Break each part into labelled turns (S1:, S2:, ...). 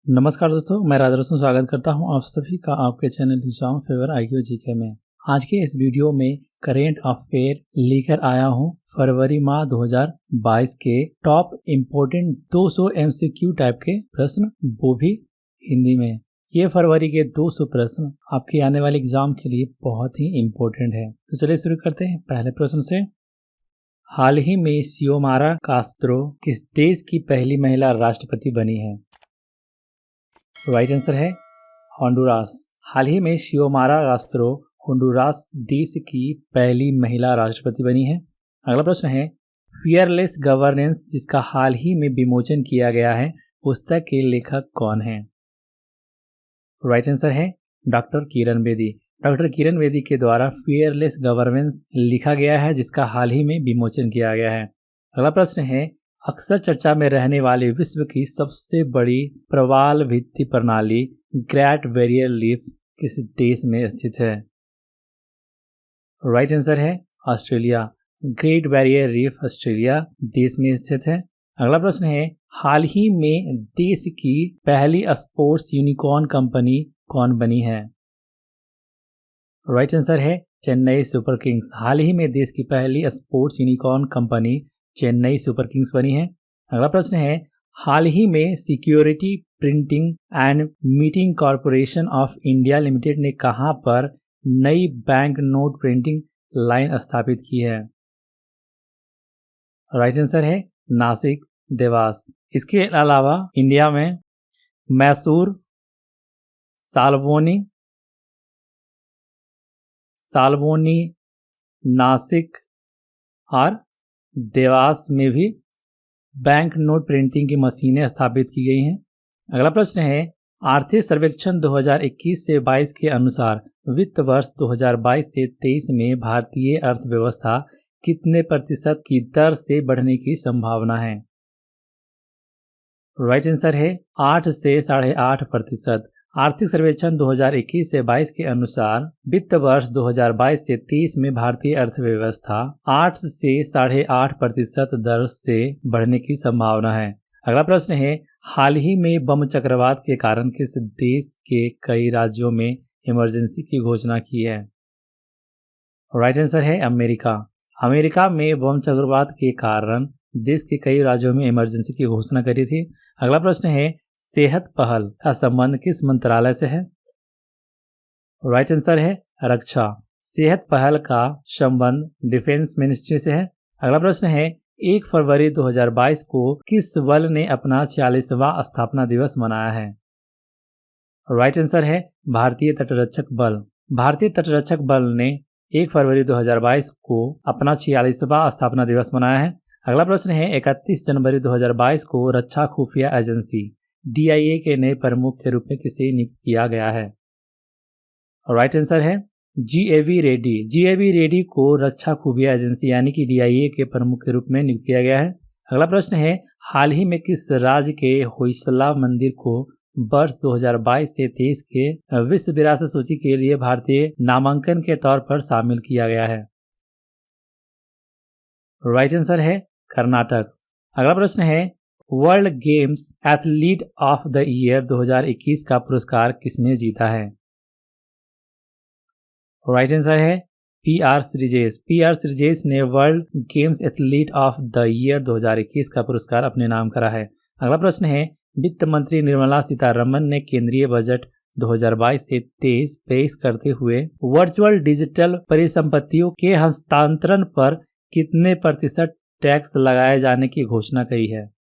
S1: नमस्कार दोस्तों, मैं राधा रसूल स्वागत करता हूं आप सभी का आपके channel exam favour IQ GK में। आज के इस वीडियो में करेंट अफेयर लेकर आया हूं फरवरी माह 2022 के टॉप इम्पोर्टेंट 200 MCQ टाइप के प्रश्न, वो भी हिंदी में। ये फरवरी के 200 प्रश्न आपके आने वाले एग्जाम के लिए बहुत ही इम्पोर्टेंट है। तो चलिए शुरू करते हैं पहले प्रश्न से। हाल ही में सियोमारा कास्त्रो किस देश की पहली महिला राष्ट्रपति बनी है? राइट आंसर है होंडुरास। हाल ही में सियोमारा कास्त्रो होंडुरास देश की पहली महिला राष्ट्रपति बनी है। अगला प्रश्न है, फियरलेस गवर्नेंस जिसका हाल ही में विमोचन किया गया है, पुस्तक के लेखक कौन है? राइट आंसर है डॉक्टर किरण बेदी। डॉक्टर किरण बेदी के द्वारा फियरलेस गवर्नेंस लिखा गया है, जिसका हाल ही में विमोचन किया गया है। अगला प्रश्न है, अक्सर चर्चा में रहने वाली विश्व की सबसे बड़ी प्रवाल भित्ति प्रणाली ग्रेट बैरियर रीफ किस देश में स्थित है? राइट आंसर है Australia. Great barrier reef Australia देश में स्थित है। अगला प्रश्न है, हाल ही में देश की पहली स्पोर्ट्स यूनिकॉर्न कंपनी कौन बनी है? राइट आंसर है चेन्नई सुपर किंग्स। हाल ही में देश की पहली sports unicorn company Chennai super Kings बनी है। अगला प्रश्न है, हाल ही में security printing and meeting corporation of India limited ने कहां पर नई बैंक नोट प्रिंटिंग लाइन स्थापित की है? राइट आंसर है नासिक, देवास। इसके अलावा इंडिया में मैसूर, साल्बोनी, नासिक और देवास में भी बैंक नोट प्रिंटिंग की मशीनें स्थापित की गई हैं। अगला प्रश्न है, आर्थिक सर्वेक्षण 2021 से 22 के अनुसार वित्त वर्ष 2022 से 23 में भारतीय अर्थव्यवस्था कितने प्रतिशत की दर से बढ़ने की संभावना है? राइट आंसर है 8 से 8.5%। आर्थिक सर्वेक्षण 2021 से 22 के अनुसार वित्त वर्ष 2022 से 23 में भारतीय अर्थव्यवस्था 8 से 8.5% दर से बढ़ने की संभावना है। अगला प्रश्न है, हाल ही में बम चक्रवात के कारण किस देश के कई राज्यों में इमरजेंसी की घोषणा की है? राइट आंसर है अमेरिका। अमेरिका में बम चक्रवात के कारण देश के कई राज्यों में इमरजेंसी की घोषणा करी थी। अगला प्रश्न है, सेहत पहल का संबंध किस मंत्रालय से है? राइट आंसर है रक्षा। सेहत पहल का संबंध डिफेंस मिनिस्ट्री से है। अगला प्रश्न है, 1 फरवरी 2022 को किस बल ने अपना 46वां स्थापना दिवस मनाया है? राइट आंसर है भारतीय तटरक्षक बल। भारतीय तटरक्षक बल ने 1 फरवरी 2022 को अपना 46वां स्थापना दिवस मनाया है। अगला प्रश्न है, 31 जनवरी 2022 को रक्षा खुफिया एजेंसी DIA के नए प्रमुख के रूप में किसे नियुक्त किया गया है? राइट आंसर है GAV रेड्डी। GAV रेड्डी को रक्षा खुफिया एजेंसी यानी कि DIA के प्रमुख के रूप में नियुक्त किया गया है। अगला प्रश्न है, हाल ही में किस राज्य के होयसला मंदिर को वर्ष 2022 से 23 के विश्व विरासत सूची के लिए भारतीय नामांकन के तौर पर शामिल किया गया है? राइट आंसर है कर्नाटक। अगला प्रश्न है, world games athlete of the year 2021 का पुरस्कार किसने जीता है? राइट आंसर है PR श्रीजेश। PR श्रीजेश ने world games athlete of the year 2021 का पुरस्कार अपने नाम करा है। अगला प्रश्न है, वित्त मंत्री निर्मला सीतारमण ने केंद्रीय बजट 2022 से 23 पेश करते हुए वर्चुअल डिजिटल परिसंपत्तियों के हस्तांतरण पर कितने प्रतिशत टैक्स लगाए जाने की घोषणा की है?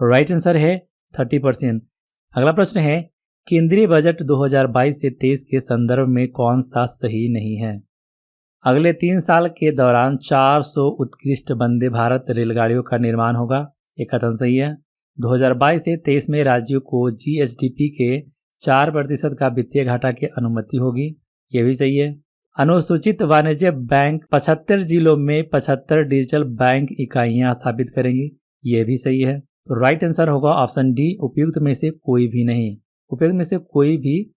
S1: राइट आंसर है 30%। अगला प्रश्न है, केंद्रीय बजट 2022 से 23 के संदर्भ में कौन सा सही नहीं है? अगले 3 साल के दौरान 400 उत्कृष्ट वंदे भारत रेलगाड़ियों का निर्माण होगा। ये कथन सही है। 2022 से 23 में राज्यों को GSDP के 4% का वित्तीय घाटा की अनुमति होगी। ये भी सही है। अनुसूचित वाणिज्य बैंक 75 जिलों में 75 डिजिटल बैंक इकाइयां स्थापित करेंगी। ये भी सही है। तो राइट आंसर होगा ऑप्शन डी, उपयुक्त में से कोई भी नहीं। उपयुक्त में से कोई भी।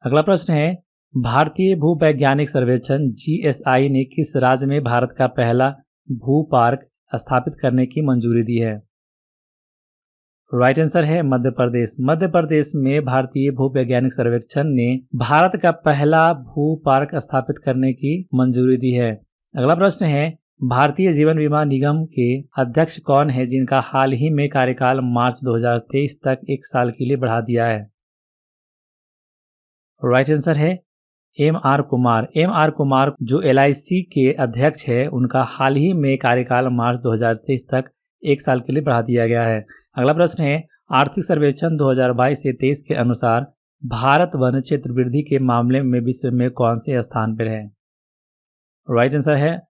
S1: अगला प्रश्न है, भारतीय भूवैज्ञानिक सर्वेक्षण GSI ने किस राज्य में भारत का पहला भू पार्क स्थापित करने की मंजूरी दी है? राइट आंसर है मध्य प्रदेश। मध्य प्रदेश में भारतीय भूवैज्ञानिक सर्वेक्षण ने भारत का पहला भू पार्क स्थापित करने की मंजूरी दी है। अगला प्रश्न है, भारतीय जीवन बीमा निगम के अध्यक्ष कौन है जिनका हाल ही में कार्यकाल मार्च 2023 तक 1 साल के लिए बढ़ा दिया है? राइट आंसर है एम.आर. कुमार। एम.आर. कुमार जो LIC के अध्यक्ष है, उनका हाल ही में कार्यकाल मार्च 2023 तक 1 साल के लिए बढ़ा दिया गया है। अगला प्रश्न है, आर्थिक सर्वेक्षण 2022 से 23 के अनुसार भारत वन क्षेत्र वृद्धि के मामले में विश्व में कौन से स्थान पर है? राइट आंसर है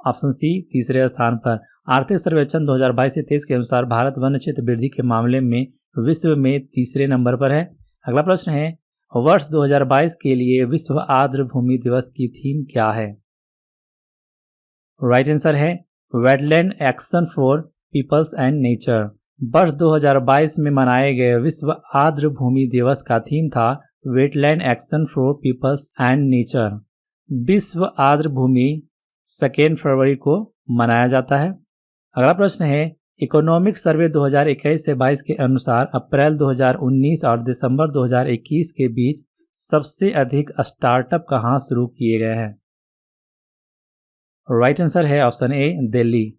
S1: ऑप्शन सी, तीसरे स्थान पर। आर्थिक सर्वेक्षण 2022 से 23 के अनुसार भारत वन क्षेत्र वृद्धि के मामले में विश्व में तीसरे नंबर पर है। अगला प्रश्न है, वर्ष 2022 के लिए विश्व आर्द्र भूमि दिवस की थीम क्या है? राइट आंसर है wetland action for peoples and nature. वर्ष 2022 में मनाए गए विश्व आर्द्र भूमि दिवस का थीम था wetland action for peoples and nature. विश्व आर्द्र भूमि 2 फरवरी को मनाया जाता है। अगला प्रश्न है, इकोनॉमिक सर्वे 2021 से 22 के अनुसार अप्रैल 2019 और दिसंबर 2021 के बीच सबसे अधिक स्टार्टअप कहां शुरू किए गए हैं? राइट आंसर है ऑप्शन ए, दिल्ली।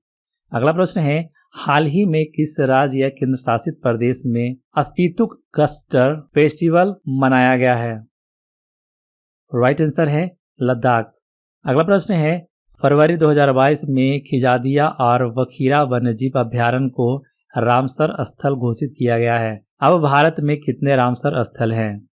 S1: अगला प्रश्न है, हाल ही में किस राज्य या केंद्र शासित प्रदेश में स्पीतुक कस्टर फेस्टिवल मनाया गया है? राइट आंसर है लद्दाख। अगला प्रश्न है, फरवरी 2022 में खिजादिया और वखीरा वन्यजीव अभ्यारण्य को रामसर स्थल घोषित किया गया है। अब भारत में कितने रामसर स्थल हैं?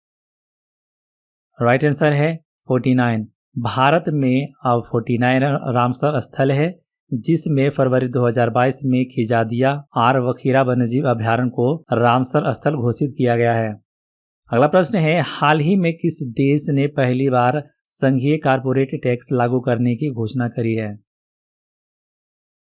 S1: राइट आंसर है 49। भारत में अब 49 रामसर स्थल है, जिसमें फरवरी 2022 में खिजादिया और वखीरा वन्यजीव अभ्यारण्य को रामसर स्थल घोषित किया गया है। अगला प्रश्न है, हाल ही में किस देश ने पहली बार संघीय कारपोरेट टैक्स लागू करने की घोषणा करी है?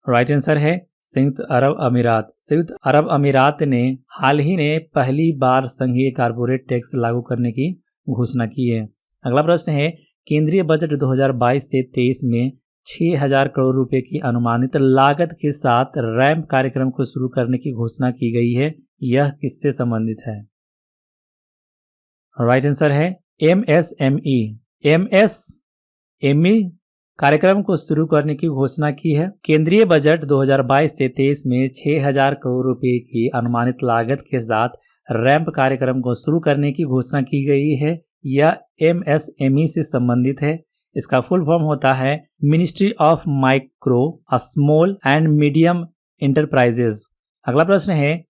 S1: राइट आंसर है संयुक्त अरब अमीरात। संयुक्त अरब अमीरात ने हाल ही में पहली बार संघीय कारपोरेट टैक्स लागू करने की घोषणा की है। अगला प्रश्न है, केंद्रीय बजट 2022 से 23 में 6,000 करोड़ रुपए की अनुमानित लागत के साथ रैंप कार्यक्रम को शुरू करने की घोषणा की गई है। यह किससे संबंधित है? राइट आंसर है MSME। MSME कार्यक्रम को शुरू करने की घोषणा की है। केंद्रीय बजट 2022 से 23 में 6,000 करोड़ रुपए की अनुमानित लागत के साथ रैंप कार्यक्रम को शुरू करने की घोषणा की गई है। यह MSME से संबंधित है। इसका फुल फॉर्म होता है ministry of micro small and medium enterprises. अगला प्रश्न है,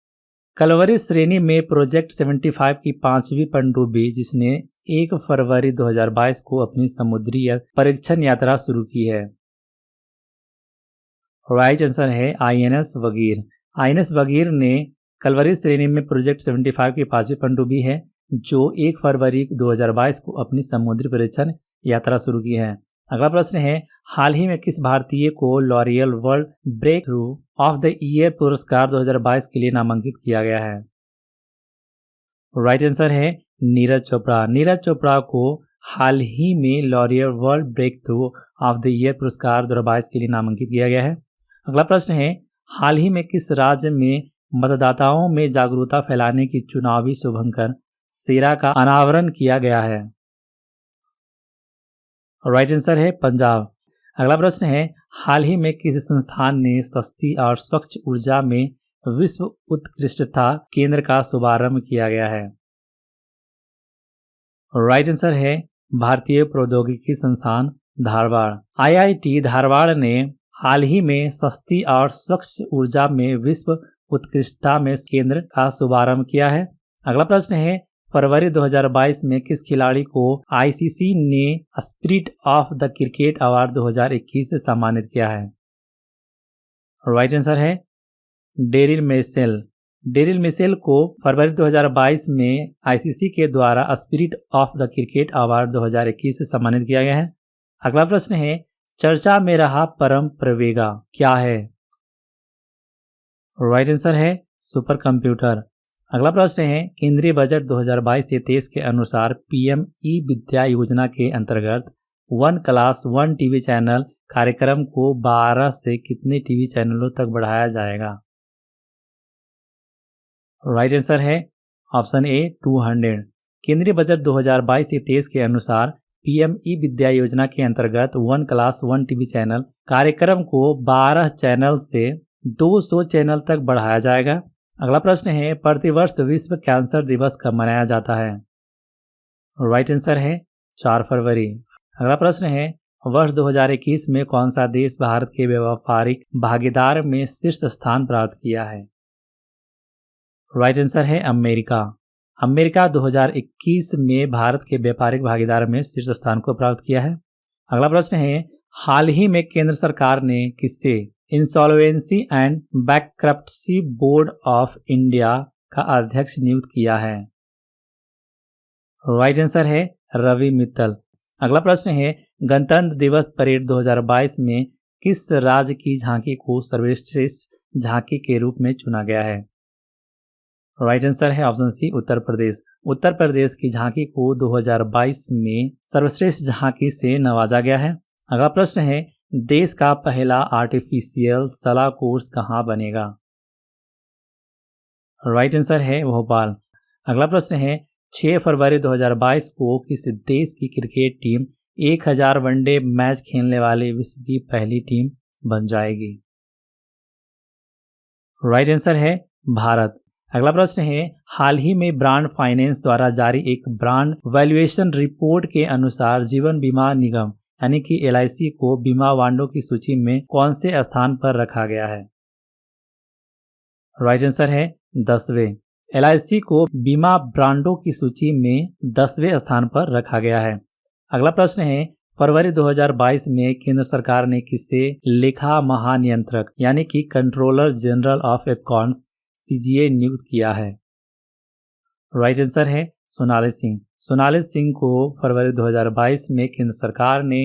S1: कलवरी श्रेणी में प्रोजेक्ट 75 की 5वीं पनडुब्बी जिसने 1 फरवरी 2022 को अपनी समुद्री परीक्षण यात्रा शुरू की है। राइट आंसर है INS वगीर। INS वगीर ने कलवरी श्रेणी में प्रोजेक्ट 75 की 5वीं पनडुब्बी है, जो 1 फरवरी 2022 को अपनी समुद्री परीक्षण यात्रा शुरू की है। अगला प्रश्न है, हाल ही में किस भारतीय को L'Oréal World Breakthrough of the Year पुरस्कार 2022 के लिए नामांकित किया गया है? राइट आंसर है नीरज चोपड़ा। नीरज चोपड़ा को हाल ही में L'Oréal World Breakthrough of the Year पुरस्कार 2022 के लिए नामांकित किया गया है। अगला प्रश्न है, हाल ही में किस राज्य में मतदाताओं में जागरूकता फैलाने की चुनावी शुभंकर सेरा का अनावरण किया गया है? राइट आंसर है पंजाब। अगला प्रश्न है, हाल ही में किस संस्थान ने सस्ती और स्वच्छ ऊर्जा में विश्व उत्कृष्टता केंद्र का शुभारंभ किया गया है? राइट आंसर है भारतीय प्रौद्योगिकी संस्थान धारवाड़। IIT धारवाड़ ने हाल ही में सस्ती और स्वच्छ ऊर्जा में विश्व उत्कृष्टता में केंद्र का शुभारंभ किया है। अगला प्रश्न है, फरवरी 2022 में किस खिलाड़ी को ICC ने spirit of the cricket award 2021 से सम्मानित किया है? राइट आंसर है डेरिल मिशेल। डेरिल मिशेल को फरवरी 2022 में ICC के द्वारा spirit of the cricket award 2021 से सम्मानित किया गया है। अगला प्रश्न है, चर्चा में रहा परम प्रवेगा क्या है? राइट आंसर है सुपर कंप्यूटर। अगला प्रश्न है, केंद्रीय बजट 2022 से 23 के अनुसार PM ई-विद्या योजना के अंतर्गत 1 क्लास 1 टीवी चैनल कार्यक्रम को 12 से कितने टीवी चैनलों तक बढ़ाया जाएगा? राइट आंसर है ऑप्शन ए 200। केंद्रीय बजट 2022 से 23 के अनुसार पीएम ई विद्या योजना के अंतर्गत 1 क्लास 1 टीवी चैनल कार्यक्रम को 12 चैनल से 200 चैनल तक बढ़ाया जाएगा। अगला प्रश्न है, प्रतिवर्ष विश्व कैंसर दिवस कब मनाया जाता है? राइट आंसर है 4 फरवरी। अगला प्रश्न है, वर्ष 2021 में कौन सा देश भारत के व्यापारिक भागीदार में शीर्ष स्थान प्राप्त किया है? राइट आंसर है अमेरिका। अमेरिका 2021 में भारत के व्यापारिक भागीदार में शीर्ष स्थान को प्राप्त किया है। अगला प्रश्न है, हाल ही में केंद्र सरकार ने किसे insolvency and bankruptcy board of India का अध्यक्ष नियुक्त किया है? राइट आंसर है रवि मित्तल। अगला प्रश्न है, गणतंत्र दिवस परेड 2022 में किस राज्य की झांकी को सर्वश्रेष्ठ झांकी के रूप में चुना गया है? राइट आंसर है ऑप्शन सी उत्तर प्रदेश। उत्तर प्रदेश की झांकी को 2022 में सर्वश्रेष्ठ झांकी से नवाजा गया है। अगला प्रश्न है, देश का पहला आर्टिफिशियल सलाह कोर्स कहाँ बनेगा? राइट आंसर है भोपाल। अगला प्रश्न है, 6 फरवरी 2022 को किस देश की क्रिकेट टीम 1000 वनडे मैच खेलने वाली विश्व की पहली टीम बन जाएगी? राइट आंसर है भारत। अगला प्रश्न है, हाल ही में ब्रांड फाइनेंस द्वारा जारी एक ब्रांड वैल्यूएशन रिपोर्ट के अनुसार जीवन बीमा निगम यानी कि एलआईसी को बीमा बांडों की सूची में कौन से स्थान पर रखा गया है? राइट आंसर है 10वें। एलआईसी को बीमा ब्रांडों की सूची में 10वें स्थान पर रखा गया है। अगला प्रश्न है, फरवरी 2022 में केंद्र सरकार ने किसे लेखा महानियंत्रक यानी कि controller general of accounts CGA नियुक्त किया है? राइट आंसर है सोनाली सिंह। सोनाली सिंह को फरवरी 2022 में केंद्र सरकार ने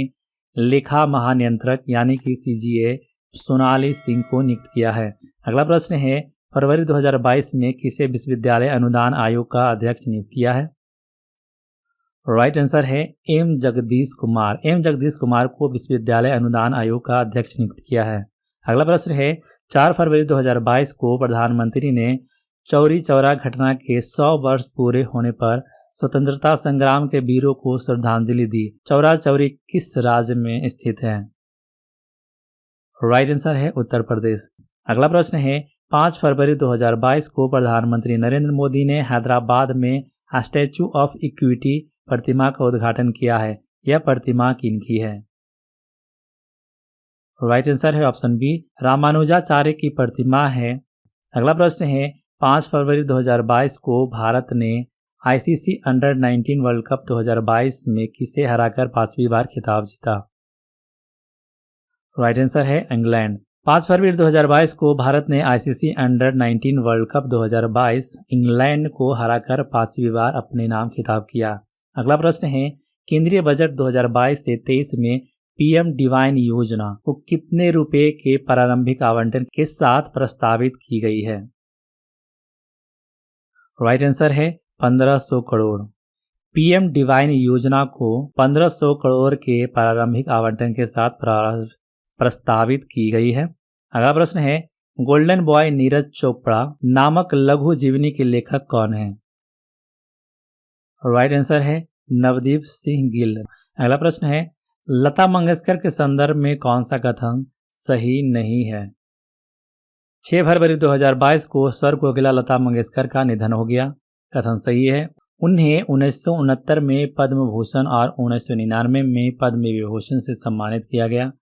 S1: लेखा महानियंत्रक यानी कि सीजीए सोनाली सिंह को नियुक्त किया है। अगला प्रश्न है, फरवरी 2022 में किसे विश्वविद्यालय अनुदान आयोग का अध्यक्ष नियुक्त किया है? राइट आंसर है एम जगदीश कुमार। एम जगदीश कुमार को विश्वविद्यालय अनुदान आयोग का अध्यक्ष नियुक्त किया है। अगला प्रश्न है, 4 फरवरी 2022 को प्रधानमंत्री ने चौरी चौरा घटना के 100 वर्ष पूरे होने पर स्वतंत्रता संग्राम के वीरों को श्रद्धांजलि दी। चौरा चौरी किस राज्य में स्थित है? राइट आंसर है उत्तर प्रदेश। अगला प्रश्न है, 5 फरवरी 2022 को प्रधानमंत्री नरेंद्र मोदी ने हैदराबाद में स्टैच्यू ऑफ इक्विटी प्रतिमा का उद्घाटन किया है। यह प्रतिमा किनकी है? राइट आंसर है ऑप्शन बी रामानुजाचार्य की प्रतिमा है। अगला प्रश्न है, 5 फरवरी 2022 को भारत ने आईसीसी अंडर 19 वर्ल्ड कप 2022 में किसे हराकर 5वीं बार खिताब जीता? राइट आंसर है इंग्लैंड। 5 फरवरी 2022 को भारत ने ICC under 19 world cup 2022 England को हराकर 5वीं बार अपने नाम खिताब किया। अगला प्रश्न है, केंद्रीय बजट 2022 से 23 में पीएम डिवाइन योजना को कितने रुपए के प्रारंभिक आवंटन के साथ प्रस्तावित की गई है? राइट आंसर है 1500 करोड़। पीएम डिवाइन योजना को 1500 करोड़ के प्रारंभिक आवंटन के साथ प्रस्तावित की गई है। अगला प्रश्न है, गोल्डन बॉय नीरज चोपड़ा नामक लघु जीवनी के लेखक कौन है? राइट आंसर है नवदीप सिंह गिल। अगला प्रश्न है, लता मंगेशकर के संदर्भ में कौन सा कथन सही नहीं है? 6 फरवरी 2022 को स्वर कोकिला लता मंगेशकर का निधन हो गया। कथन सही है। उन्हें 1969 में पद्म भूषण और 1999 में पद्म विभूषण से सम्मानित किया गया।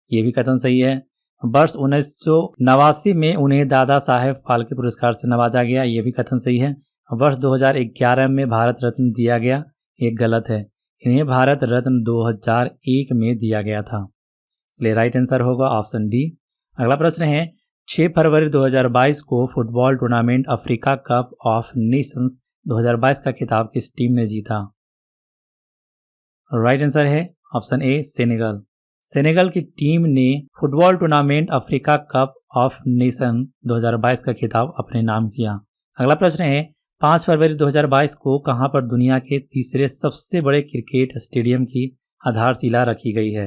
S1: ये भी कथन सही है। वर्ष 1989 में उन्हें दादा साहेब फाल्के पुरस्कार से नवाजा गया। ये भी कथन सही है। वर्ष 2011 में भारत रत्न दिया गया। ये गलत है। इन्हें भारत रत्न 2001 में दिया गया था, इसलिए राइट आंसर होगा ऑप्शन डी। अगला प्रश्न है, 6 फरवरी 2022 को football tournament Africa cup of Nations 2022 का खिताब किस टीम ने जीता? राइट आंसर है ऑप्शन ए सेनेगल। सेनेगल की टीम ने football tournament Africa cup of nation 2022 का खिताब अपने नाम किया। अगला प्रश्न है, 5 फरवरी 2022 को कहां पर दुनिया के तीसरे सबसे बड़े क्रिकेट स्टेडियम की आधारशिला रखी गई है?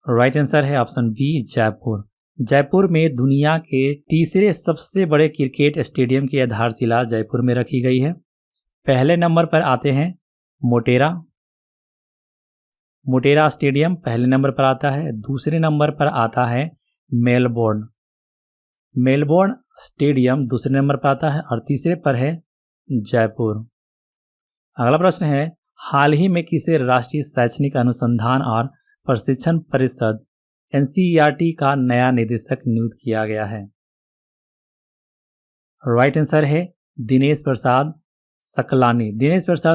S1: राइट आंसर है ऑप्शन बी जयपुर। जयपुर में दुनिया के तीसरे सबसे बड़े क्रिकेट स्टेडियम की आधारशिला जयपुर में रखी गई है। पहले नंबर पर आते हैं मोटेरा स्टेडियम पहले नंबर पर आता है। दूसरे नंबर पर आता है मेलबोर्न स्टेडियम दूसरे नंबर पर आता है और तीसरे पर है जयपुर। अगला प्रश्न है, हाल ही में किसे राष्ट्रीय शैक्षणिक अनुसंधान और प्रशिक्षण परिषद NCERT का नया निदेशक नियुक्त किया गया है? राइट आंसर है दिनेश प्रसाद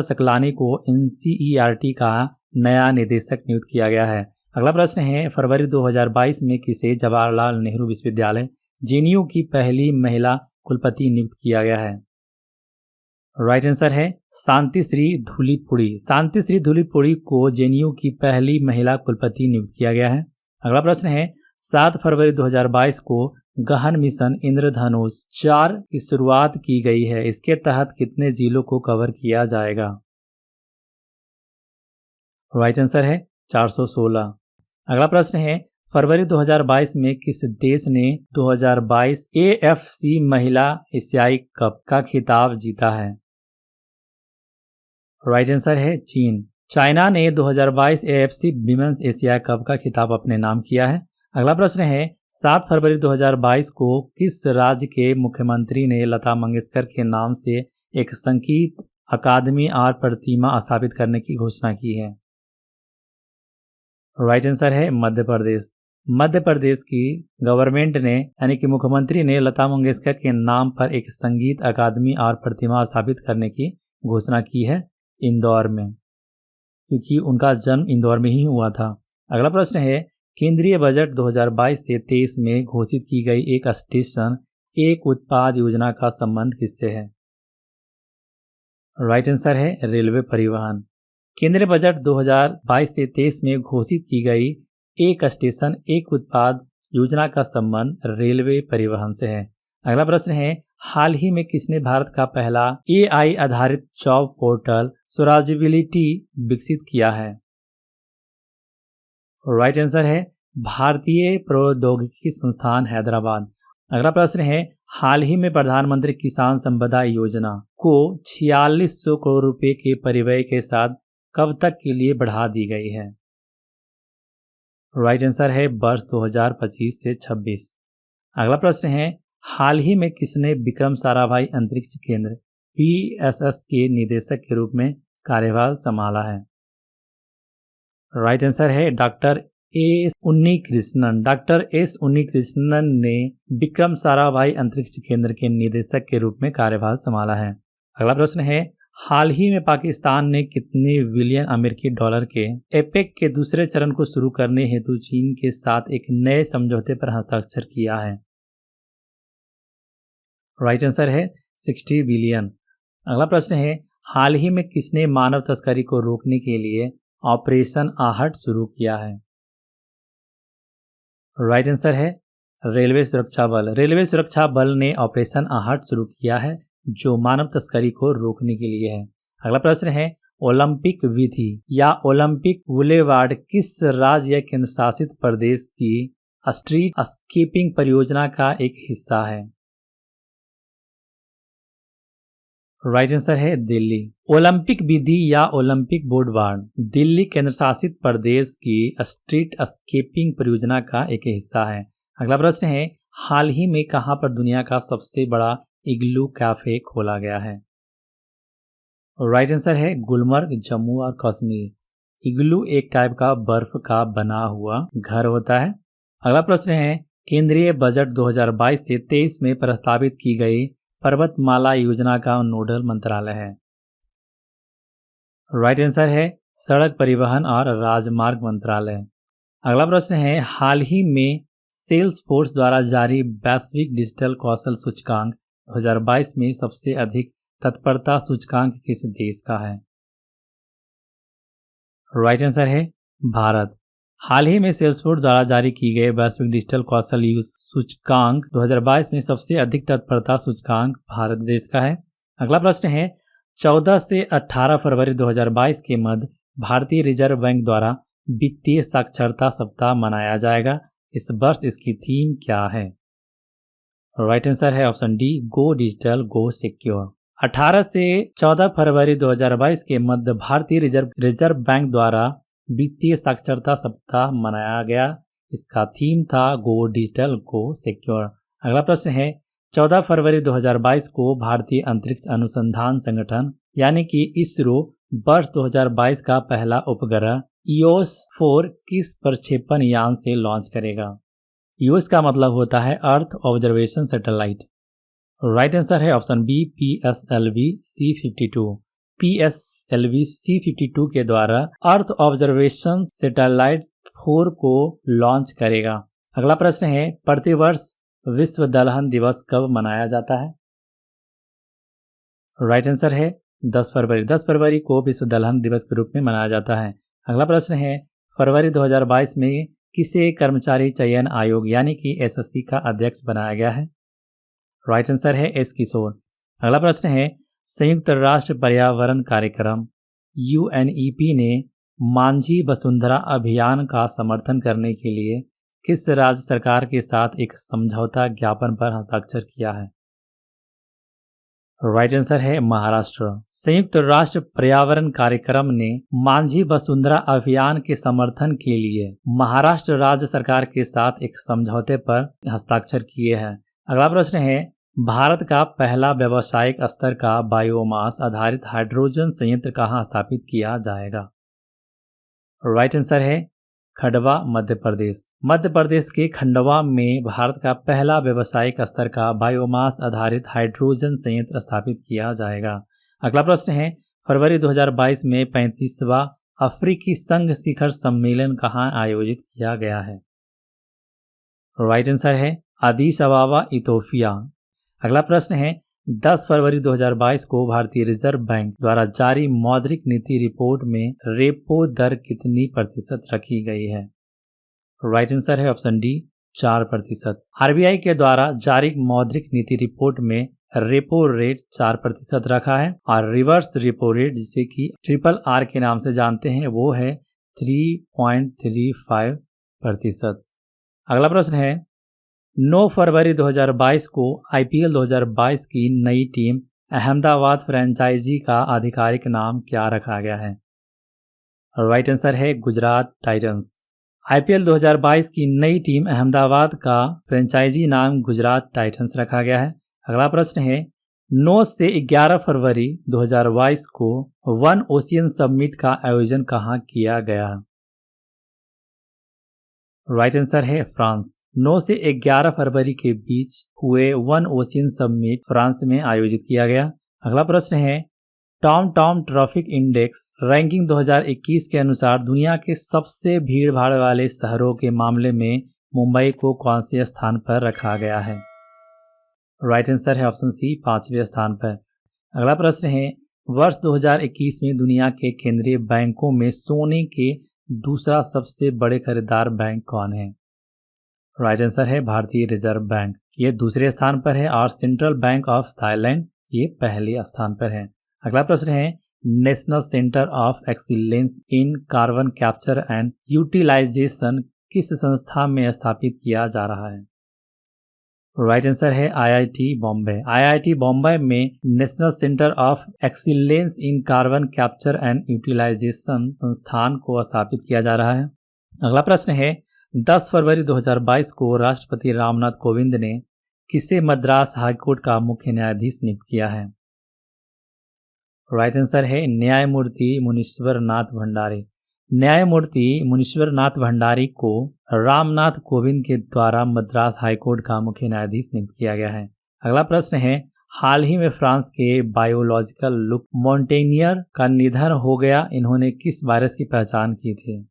S1: सकलानी को NCERT का नया निदेशक नियुक्त किया गया है। अगला प्रश्न है, फरवरी 2022 में किसे जवाहरलाल नेहरू विश्वविद्यालय JNU की पहली महिला कुलपति नियुक्त किया गया है? राइट आंसर है शांतिश्री धूलीपुड़ी को JNU की पहली महिला कुलपति नियुक्त किया गया है। अगला प्रश्न है, 7 फरवरी 2022 को गहन मिशन इंद्रधनुष 4 की शुरुआत की गई है। इसके तहत कितने जिलों को कवर किया जाएगा? राइट आंसर है 416। अगला प्रश्न है, फरवरी 2022 में किस देश ने 2022 AFC महिला एशियाई कप का खिताब जीता है? राइट आंसर है चीन। चाइना ने 2022 AFC विमेंस एशिया कप का खिताब अपने नाम किया है। अगला प्रश्न है, 7 फरवरी 2022 को किस राज्य के मुख्यमंत्री ने लता मंगेशकर के नाम से एक संगीत अकादमी और प्रतिमा स्थापित करने की घोषणा की है? राइट आंसर है मध्य प्रदेश की गवर्नमेंट ने यानी कि मुख्यमंत्री ने लता मंगेशकर के नाम पर एक संगीत अकादमी और प्रतिमा स्थापित करने की घोषणा की है इंदौर में, क्योंकि उनका जन्म इंदौर में ही हुआ था। अगला प्रश्न है, केंद्रीय बजट 2022 से 23 में घोषित की गई एक स्टेशन एक उत्पाद योजना का संबंध किससे है? राइट आंसर है रेलवे परिवहन। केंद्रीय बजट 2022 से 23 में घोषित की गई एक स्टेशन एक उत्पाद योजना का संबंध रेलवे परिवहन से है। अगला प्रश्न है, हाल ही में किसने भारत का पहला AI आधारित जॉब पोर्टल स्वराजबिलिटी विकसित किया है? राइट आंसर है भारतीय प्रौद्योगिकी संस्थान हैदराबाद। अगला प्रश्न है, हाल ही में प्रधानमंत्री किसान संपदा योजना को 4600 करोड़ रुपए के परिव्यय के साथ कब तक के लिए बढ़ा दी गई है? राइट आंसर है वर्ष 2025 से 26। अगला प्रश्न है, हाल ही में किसने विक्रम साराभाई अंतरिक्ष केंद्र VSS के निदेशक के रूप में कार्यभार संभाला है? राइट आंसर है डॉक्टर S उन्नीकृष्णन ने विक्रम साराभाई अंतरिक्ष केंद्र के निदेशक के रूप में कार्यभार संभाला है। अगला प्रश्न है, हाल ही में पाकिस्तान ने कितने बिलियन अमेरिकी डॉलर के एपेक के दूसरे चरण को शुरू करने हेतु चीन के साथ एक नए समझौते पर हस्ताक्षर किया है? राइट आंसर है 60 बिलियन। अगला प्रश्न है, हाल ही में किसने मानव तस्करी को रोकने के लिए ऑपरेशन आहट शुरू किया है? राइट आंसर है रेलवे सुरक्षा बल ने ऑपरेशन आहट शुरू किया है जो मानव तस्करी को रोकने के लिए है। अगला प्रश्न है, ओलंपिक विधि या ओलंपिक बुलेवार्ड किस राज्य या केंद्र शासित प्रदेश की स्ट्रीट स्कीपिंग परियोजना का एक हिस्सा है? राइट आंसर है दिल्ली। ओलंपिक विधि या ओलंपिक बुलेवार्ड दिल्ली केंद्र शासित प्रदेश की स्ट्रीट स्कीपिंग परियोजना का एक हिस्सा है। अगला प्रश्न है, हाल ही में कहां पर दुनिया का सबसे बड़ा इग्लू कैफे खोला गया है? राइट आंसर है गुलमर्ग, जम्मू और कश्मीर। इग्लू एक टाइप का बर्फ का बना हुआ घर होता है। अगला प्रश्न है, केंद्रीय बजट 2022 से 23 में प्रस्तावित की गई पर्वतमाला योजना का नोडल मंत्रालय है? राइट आंसर है सड़क परिवहन और राजमार्ग मंत्रालय। अगला प्रश्न है, हाल ही में सेल्सफोर्स द्वारा जारी वैश्विक डिजिटल कौशल सूचकांक 2022 में सबसे अधिक तत्परता सूचकांक किस देश का है? राइट आंसर है भारत। हाल ही में सेल्सफोर्स द्वारा जारी की गई वैश्विक डिजिटल कौशल यूज सूचकांक 2022 में सबसे अधिक तत्परता सूचकांक भारत देश का है। अगला प्रश्न है, 14 से 18 फरवरी 2022 के मध्य भारतीय रिजर्व बैंक द्वारा वित्तीय साक्षरता सप्ताह मनाया जाएगा। इस वर्ष इसकी थीम क्या है? राइट आंसर है ऑप्शन डी, गो डिजिटल गो सिक्योर। 18 से 14 फरवरी 2022 के मध्य भारतीय रिजर्व बैंक द्वारा वित्तीय साक्षरता सप्ताह मनाया गया। इसका थीम था गो डिजिटल गो सिक्योर। अगला प्रश्न है, 14 फरवरी 2022 को भारतीय अंतरिक्ष अनुसंधान संगठन यानी कि इसरो वर्ष 2022 का पहला उपग्रह EOS-4 किस प्रक्षेपण यान से लॉन्च करेगा? EOS का मतलब होता है earth observation satellite. Right answer है option B, PSLV C-52। PSLV C-52 के द्वारा अर्थ ऑब्जर्वेशन सैटेलाइट 4 को लॉन्च करेगा। अगला प्रश्न है, प्रतिवर्ष विश्व दलहन दिवस कब मनाया जाता है? राइट आंसर है 10 फरवरी। 10 फरवरी को विश्व दलहन दिवस के रूप में मनाया जाता है। अगला प्रश्न है, फरवरी 2022 में किसे कर्मचारी चयन आयोग यानी कि SSC का अध्यक्ष बनाया गया है? राइट आंसर है एस किशोर। अगला प्रश्न है, संयुक्त राष्ट्र पर्यावरण कार्यक्रम UNEP ने मांझी वसुंधरा अभियान का समर्थन करने के लिए किस राज्य सरकार के साथ एक समझौता ज्ञापन पर हस्ताक्षर किया है? राइट आंसर है महाराष्ट्र। संयुक्त राष्ट्र पर्यावरण कार्यक्रम ने मांझी वसुंधरा अभियान के समर्थन के लिए महाराष्ट्र राज्य सरकार के साथ एक समझौते पर हस्ताक्षर किए हैं। अगला प्रश्न है, भारत का पहला व्यावसायिक स्तर का बायोमास आधारित हाइड्रोजन संयंत्र कहाँ स्थापित किया जाएगा? राइट आंसर है खंडवा, मध्य प्रदेश। मध्य प्रदेश के खंडवा में भारत का पहला व्यावसायिक स्तर का बायोमास आधारित हाइड्रोजन संयंत्र स्थापित किया जाएगा। अगला प्रश्न है, फरवरी 2022 में 35वां अफ्रीकी संघ शिखर सम्मेलन कहाँ आयोजित किया गया है? राइट आंसर है अदीस अबाबा, इथोपिया। अगला प्रश्न है, 10 फरवरी 2022 को भारतीय रिजर्व बैंक द्वारा जारी मौद्रिक नीति रिपोर्ट में रेपो दर कितनी प्रतिशत रखी गई है? राइट आंसर है ऑप्शन डी, 4%। RBI के द्वारा जारी मौद्रिक नीति रिपोर्ट में रेपो रेट 4% रखा है और रिवर्स रेपो रेट, जिसे कि RRR के नाम से जानते हैं, वो है 3.35%। अगला प्रश्न है, 9 फरवरी 2022 को IPL 2022 की नई टीम अहमदाबाद फ्रेंचाइजी का आधिकारिक नाम क्या रखा गया है? राइट आंसर है गुजरात टाइटंस। IPL 2022 की नई टीम अहमदाबाद का फ्रेंचाइजी नाम गुजरात टाइटंस रखा गया है। अगला प्रश्न है, 9 से 11 फरवरी 2022 को वन ओशियन समिट का आयोजन कहाँ किया गया? राइट आंसर है फ्रांस। 9 से 11 फरवरी के बीच हुए वन ओशियन समिट फ्रांस में आयोजित किया गया। अगला प्रश्न है, टॉम ट्रैफिक इंडेक्स रैंकिंग 2021 के अनुसार दुनिया के सबसे भीड़ भाड़ वाले शहरों के मामले में मुंबई को कौन से स्थान पर रखा गया है? राइट आंसर है ऑप्शन सी, 5वें स्थान पर। अगला प्रश्न है, वर्ष 2021 में दुनिया के केंद्रीय बैंकों में सोने के दूसरा सबसे बड़े खरीदार बैंक कौन है? राइट आंसर है भारतीय रिजर्व बैंक, ये दूसरे स्थान पर है और सेंट्रल बैंक ऑफ थाईलैंड ये पहले स्थान पर है। अगला प्रश्न है, National Centre of Excellence in Carbon Capture and Utilisation किस संस्था में स्थापित किया जा रहा है? राइट आंसर है IIT बॉम्बे। IIT बॉम्बे में National Centre of Excellence in Carbon Capture and Utilisation संस्थान को स्थापित किया जा रहा है। अगला प्रश्न है, 10 फरवरी 2022 को राष्ट्रपति रामनाथ कोविंद ने किसे मद्रास हाईकोर्ट का मुख्य न्यायाधीश नियुक्त किया है? राइट आंसर है न्यायमूर्ति मुनीश्वर नाथ भंडारी। न्यायमूर्ति मुनीश्वर नाथ भंडारी को रामनाथ कोविंद के द्वारा मद्रास हाईकोर्ट का मुख्य न्यायाधीश नियुक्त किया गया है। अगला प्रश्न है, हाल ही में फ्रांस के बायोलॉजिकल लुक मॉन्टेनियर का निधन हो गया, इन्होंने किस वायरस की पहचान की थी?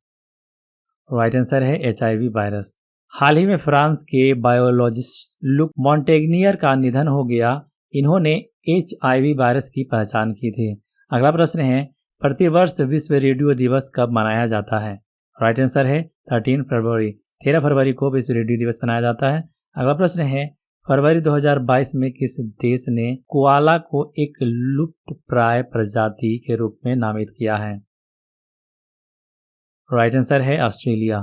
S1: राइट आंसर है HIV वायरस। हाल ही में फ्रांस के बायोलॉजिस्ट लुक मॉन्टेनियर का निधन हो गया, इन्होंने HIV वायरस की पहचान की थी। अगला प्रश्न है, प्रतिवर्ष विश्व रेडियो दिवस कब मनाया जाता है? राइट आंसर है 13 फरवरी। 13 फरवरी को विश्व रेडियो दिवस मनाया जाता है। अगला प्रश्न है, फरवरी 2022 में किस देश ने कोआला को एक लुप्त प्राय प्रजाति के रूप में नामित किया है? राइट आंसर है ऑस्ट्रेलिया।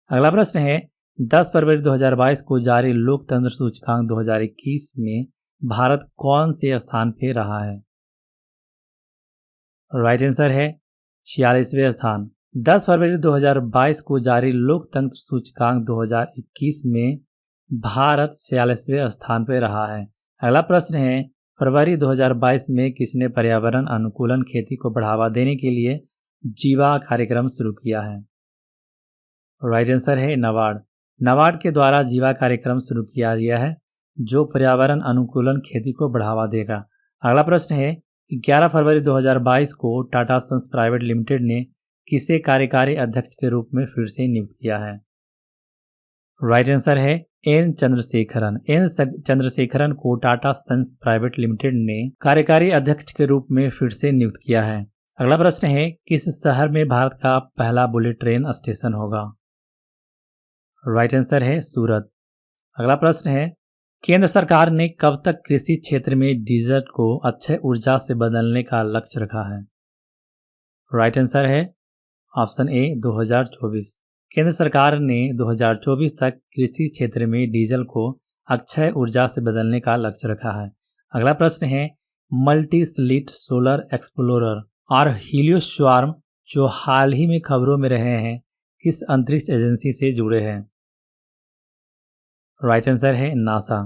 S1: अगला प्रश्न है, 10 फरवरी 2022 को जारी लोकतंत्र सूचकांक 2021 में भारत कौन से स्थान पे रहा है? राइट आंसर है 46वें स्थान। 10 फरवरी 2022 को जारी लोकतंत्र सूचकांक 2021 में भारत 46वें स्थान पर रहा है। अगला प्रश्न है, फरवरी 2022 में किसने पर्यावरण अनुकूलन खेती को बढ़ावा देने के लिए जीवा कार्यक्रम शुरू किया है? राइट आंसर है नाबार्ड। नाबार्ड के द्वारा जीवा कार्यक्रम शुरू किया गया है जो पर्यावरण अनुकूलन खेती को बढ़ावा देगा। अगला प्रश्न है, 11 फरवरी 2022 को टाटा सन्स प्राइवेट लिमिटेड ने किसे कार्यकारी अध्यक्ष के रूप में फिर से नियुक्त किया है? राइट आंसर है एन चंद्रशेखरन। एन चंद्रशेखरन को टाटा सन्स प्राइवेट लिमिटेड ने कार्यकारी अध्यक्ष के रूप में फिर से नियुक्त किया है। अगला प्रश्न है, किस शहर में भारत का पहला बुलेट ट्रेन स्टेशन होगा? राइट आंसर है सूरत। अगला प्रश्न है, केंद्र सरकार ने कब तक कृषि क्षेत्र में डीजल को अक्षय ऊर्जा से बदलने का लक्ष्य रखा है? राइट आंसर है ऑप्शन ए 2024। केंद्र सरकार ने 2024 तक कृषि क्षेत्र में डीजल को अक्षय ऊर्जा से बदलने का लक्ष्य रखा है। अगला प्रश्न है, मल्टी स्लिट सोलर एक्सप्लोरर और हीलियोस्वार्म जो हाल ही में खबरों में रहे हैं किस अंतरिक्ष एजेंसी से जुड़े हैं? राइट आंसर है नासा।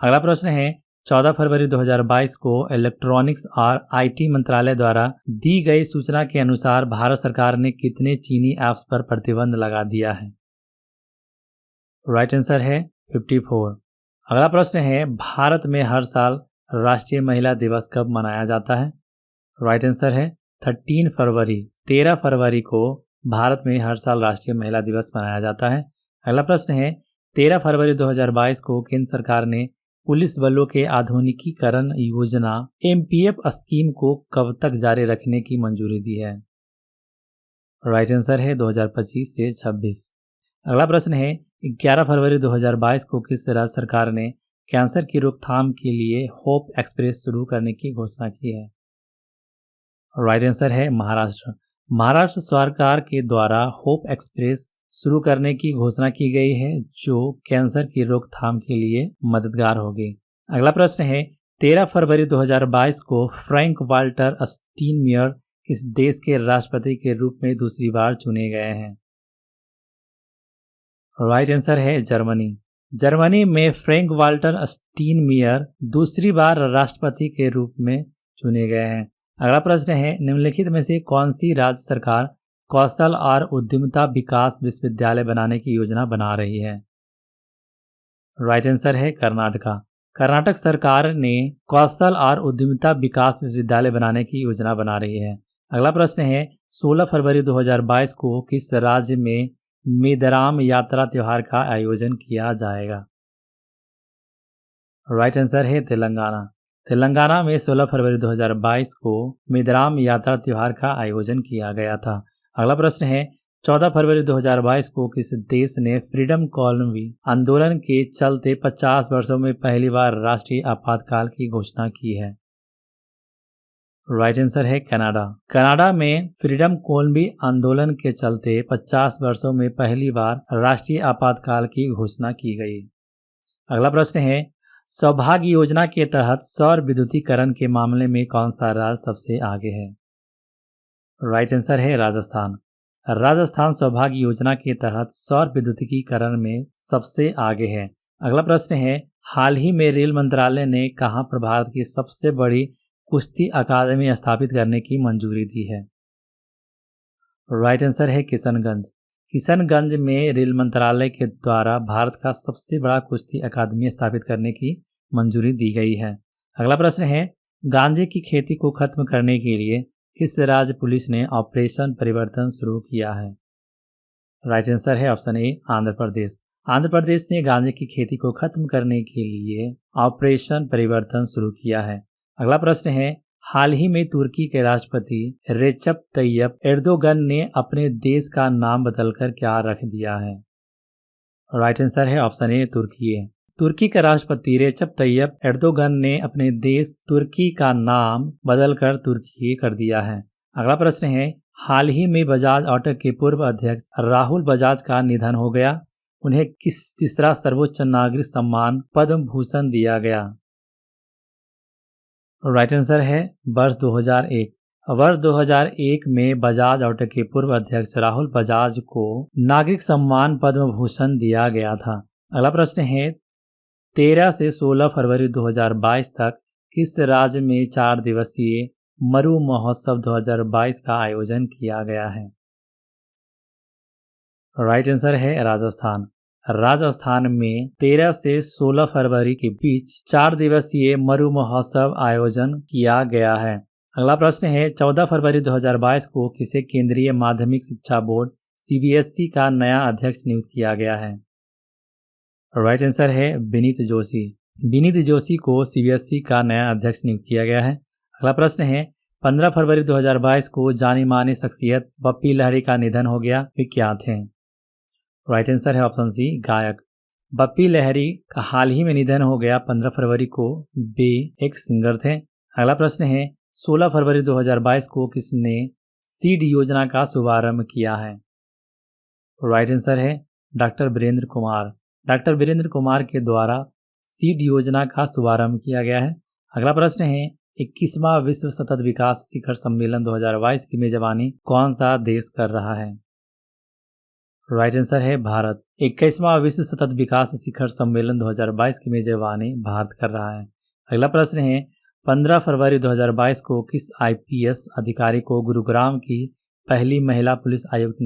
S1: अगला प्रश्न है, 14 फरवरी 2022 को इलेक्ट्रॉनिक्स और आईटी मंत्रालय द्वारा दी गई सूचना के अनुसार भारत सरकार ने कितने चीनी ऐप्स पर प्रतिबंध लगा दिया है? राइट आंसर है 54। अगला प्रश्न है, भारत में हर साल राष्ट्रीय महिला दिवस कब मनाया जाता है? राइट आंसर है 13 फरवरी। 13 फरवरी को भारत में हर साल राष्ट्रीय महिला दिवस मनाया जाता है। अगला प्रश्न है, 13 फरवरी 2022 को केंद्र सरकार ने पुलिस बलों के आधुनिकीकरण योजना एमपीएफ स्कीम को कब तक जारी रखने की मंजूरी दी है? राइट आंसर है 2025 से 26। अगला प्रश्न है, 11 फरवरी 2022 को किस राज्य सरकार ने कैंसर की रोकथाम के लिए होप एक्सप्रेस शुरू करने की घोषणा की है? राइट आंसर है महाराष्ट्र। महाराष्ट्र सरकार के द्वारा होप एक्सप्रेस शुरू करने की घोषणा की गई है जो कैंसर की रोकथाम के लिए मददगार होगी। अगला प्रश्न है, 13 फरवरी 2022 को फ्रैंक वाल्टर स्टीनमेयर किस देश के राष्ट्रपति के रूप में दूसरी बार चुने गए हैं? राइट आंसर है जर्मनी। जर्मनी में फ्रैंक वाल्टर स्टीनमेयर दूसरी बार राष्ट्रपति के रूप में चुने गए हैं। अगला प्रश्न है, निम्नलिखित में से कौन सी राज्य सरकार कौशल और उद्यमिता विकास विश्वविद्यालय बनाने की योजना बना रही है? राइट आंसर है कर्नाटका। कर्नाटक सरकार ने कौशल और उद्यमिता विकास विश्वविद्यालय बनाने की योजना बना रही है। अगला प्रश्न है, 16 फरवरी 2022 को किस राज्य में मेदराम यात्रा त्योहार का आयोजन किया जाएगा? राइट आंसर है तेलंगाना। तेलंगाना में 16 फरवरी 2022 को मेदराम यात्रा त्योहार का आयोजन किया गया था। अगला प्रश्न है, 14 फरवरी 2022 को किस देश ने फ्रीडम कॉलोनी आंदोलन के चलते 50 वर्षों में पहली बार राष्ट्रीय आपातकाल की घोषणा की है? राइट आंसर है कनाडा। कनाडा में फ्रीडम कॉलोनी आंदोलन के चलते 50 वर्षों में पहली बार राष्ट्रीय आपातकाल की घोषणा की गई। अगला प्रश्न है, सौभाग्य योजना के तहत सौर विद्युतीकरण के मामले में कौन सा राज्य सबसे आगे है? राइट आंसर है राजस्थान। राजस्थान सौभाग्य योजना के तहत सौर विद्युतीकरण में सबसे आगे है। अगला प्रश्न है, हाल ही में रेल मंत्रालय ने कहां पर भारत की सबसे बड़ी कुश्ती अकादमी स्थापित करने की मंजूरी दी है? राइट आंसर है किशनगंज। किशनगंज में रेल मंत्रालय के द्वारा भारत का सबसे बड़ा कुश्ती अकादमी स्थापित करने की मंजूरी दी गई है। अगला प्रश्न है, गांजे की खेती को खत्म करने के लिए किस राज्य पुलिस ने ऑपरेशन परिवर्तन शुरू किया है? राइट आंसर है ऑप्शन ए आंध्र प्रदेश। आंध्र प्रदेश ने गांजे की खेती को खत्म करने के लिए ऑपरेशन परिवर्तन शुरू किया है। अगला प्रश्न है, हाल ही में तुर्की के राष्ट्रपति रेचप तैयप एर्दोगन ने अपने देश का नाम बदलकर क्या रख दिया है? राइट आंसर है ऑप्शन ए तुर्की। तुर्की के राष्ट्रपति रेचप तैयप एर्दोगन ने अपने देश तुर्की का नाम बदलकर तुर्की कर दिया है। अगला प्रश्न है, हाल ही में बजाज ऑटो के पूर्व अध्यक्ष राहुल बजाज का निधन हो गया। उन्हें किस तीसरा सर्वोच्च नागरिक सम्मान पद्म भूषण दिया गया? राइट आंसर है वर्ष 2001। वर्ष 2001 में बजाज ऑटो के पूर्व अध्यक्ष राहुल बजाज को नागरिक सम्मान पद्म भूषण दिया गया था। अगला प्रश्न है 13 से 16 फरवरी 2022 तक किस राज्य में 4 दिवसीय मरु महोत्सव 2022 का आयोजन किया गया है? राइट आंसर है राजस्थान। राजस्थान में 13 से 16 फरवरी के बीच 4 दिवसीय मरु महोत्सव आयोजन किया गया है। अगला प्रश्न है 14 फरवरी 2022 को किसे केंद्रीय माध्यमिक शिक्षा बोर्ड CBSE का नया अध्यक्ष नियुक्त किया गया है? राइट आंसर है विनीत जोशी। विनीत जोशी को CBSE का नया अध्यक्ष नियुक्त किया गया है। अगला प्रश्न है 15 फरवरी 2022 को जानी मानी शख्सियत बप्पी लहरी का निधन हो गया, वे क्या थे? राइट आंसर है ऑप्शन सी गायक। बप्पी लहरी का हाल ही में निधन हो गया 15 फरवरी को, वे एक सिंगर थे। अगला प्रश्न है 16 फरवरी 2022 को किसने सीड योजना का शुभारंभ किया है? राइट आंसर है डॉक्टर वीरेंद्र कुमार। डॉक्टर वीरेंद्र कुमार के द्वारा सीड योजना का शुभारंभ किया गया है। अगला प्रश्न है 21वां विश्व सतत विकास शिखर सम्मेलन 2022 की मेजबानी कौन सा देश कर रहा है? राइट आंसर है भारत। 21वां विश्व सतत विकास शिखर सम्मेलन 2022 की मेजबानी भारत कर रहा है। अगला प्रश्न है 15 फरवरी 2022 को किस IPS अधिकारी को गुरुग्राम की पहली महिला पुलिस आयुक्त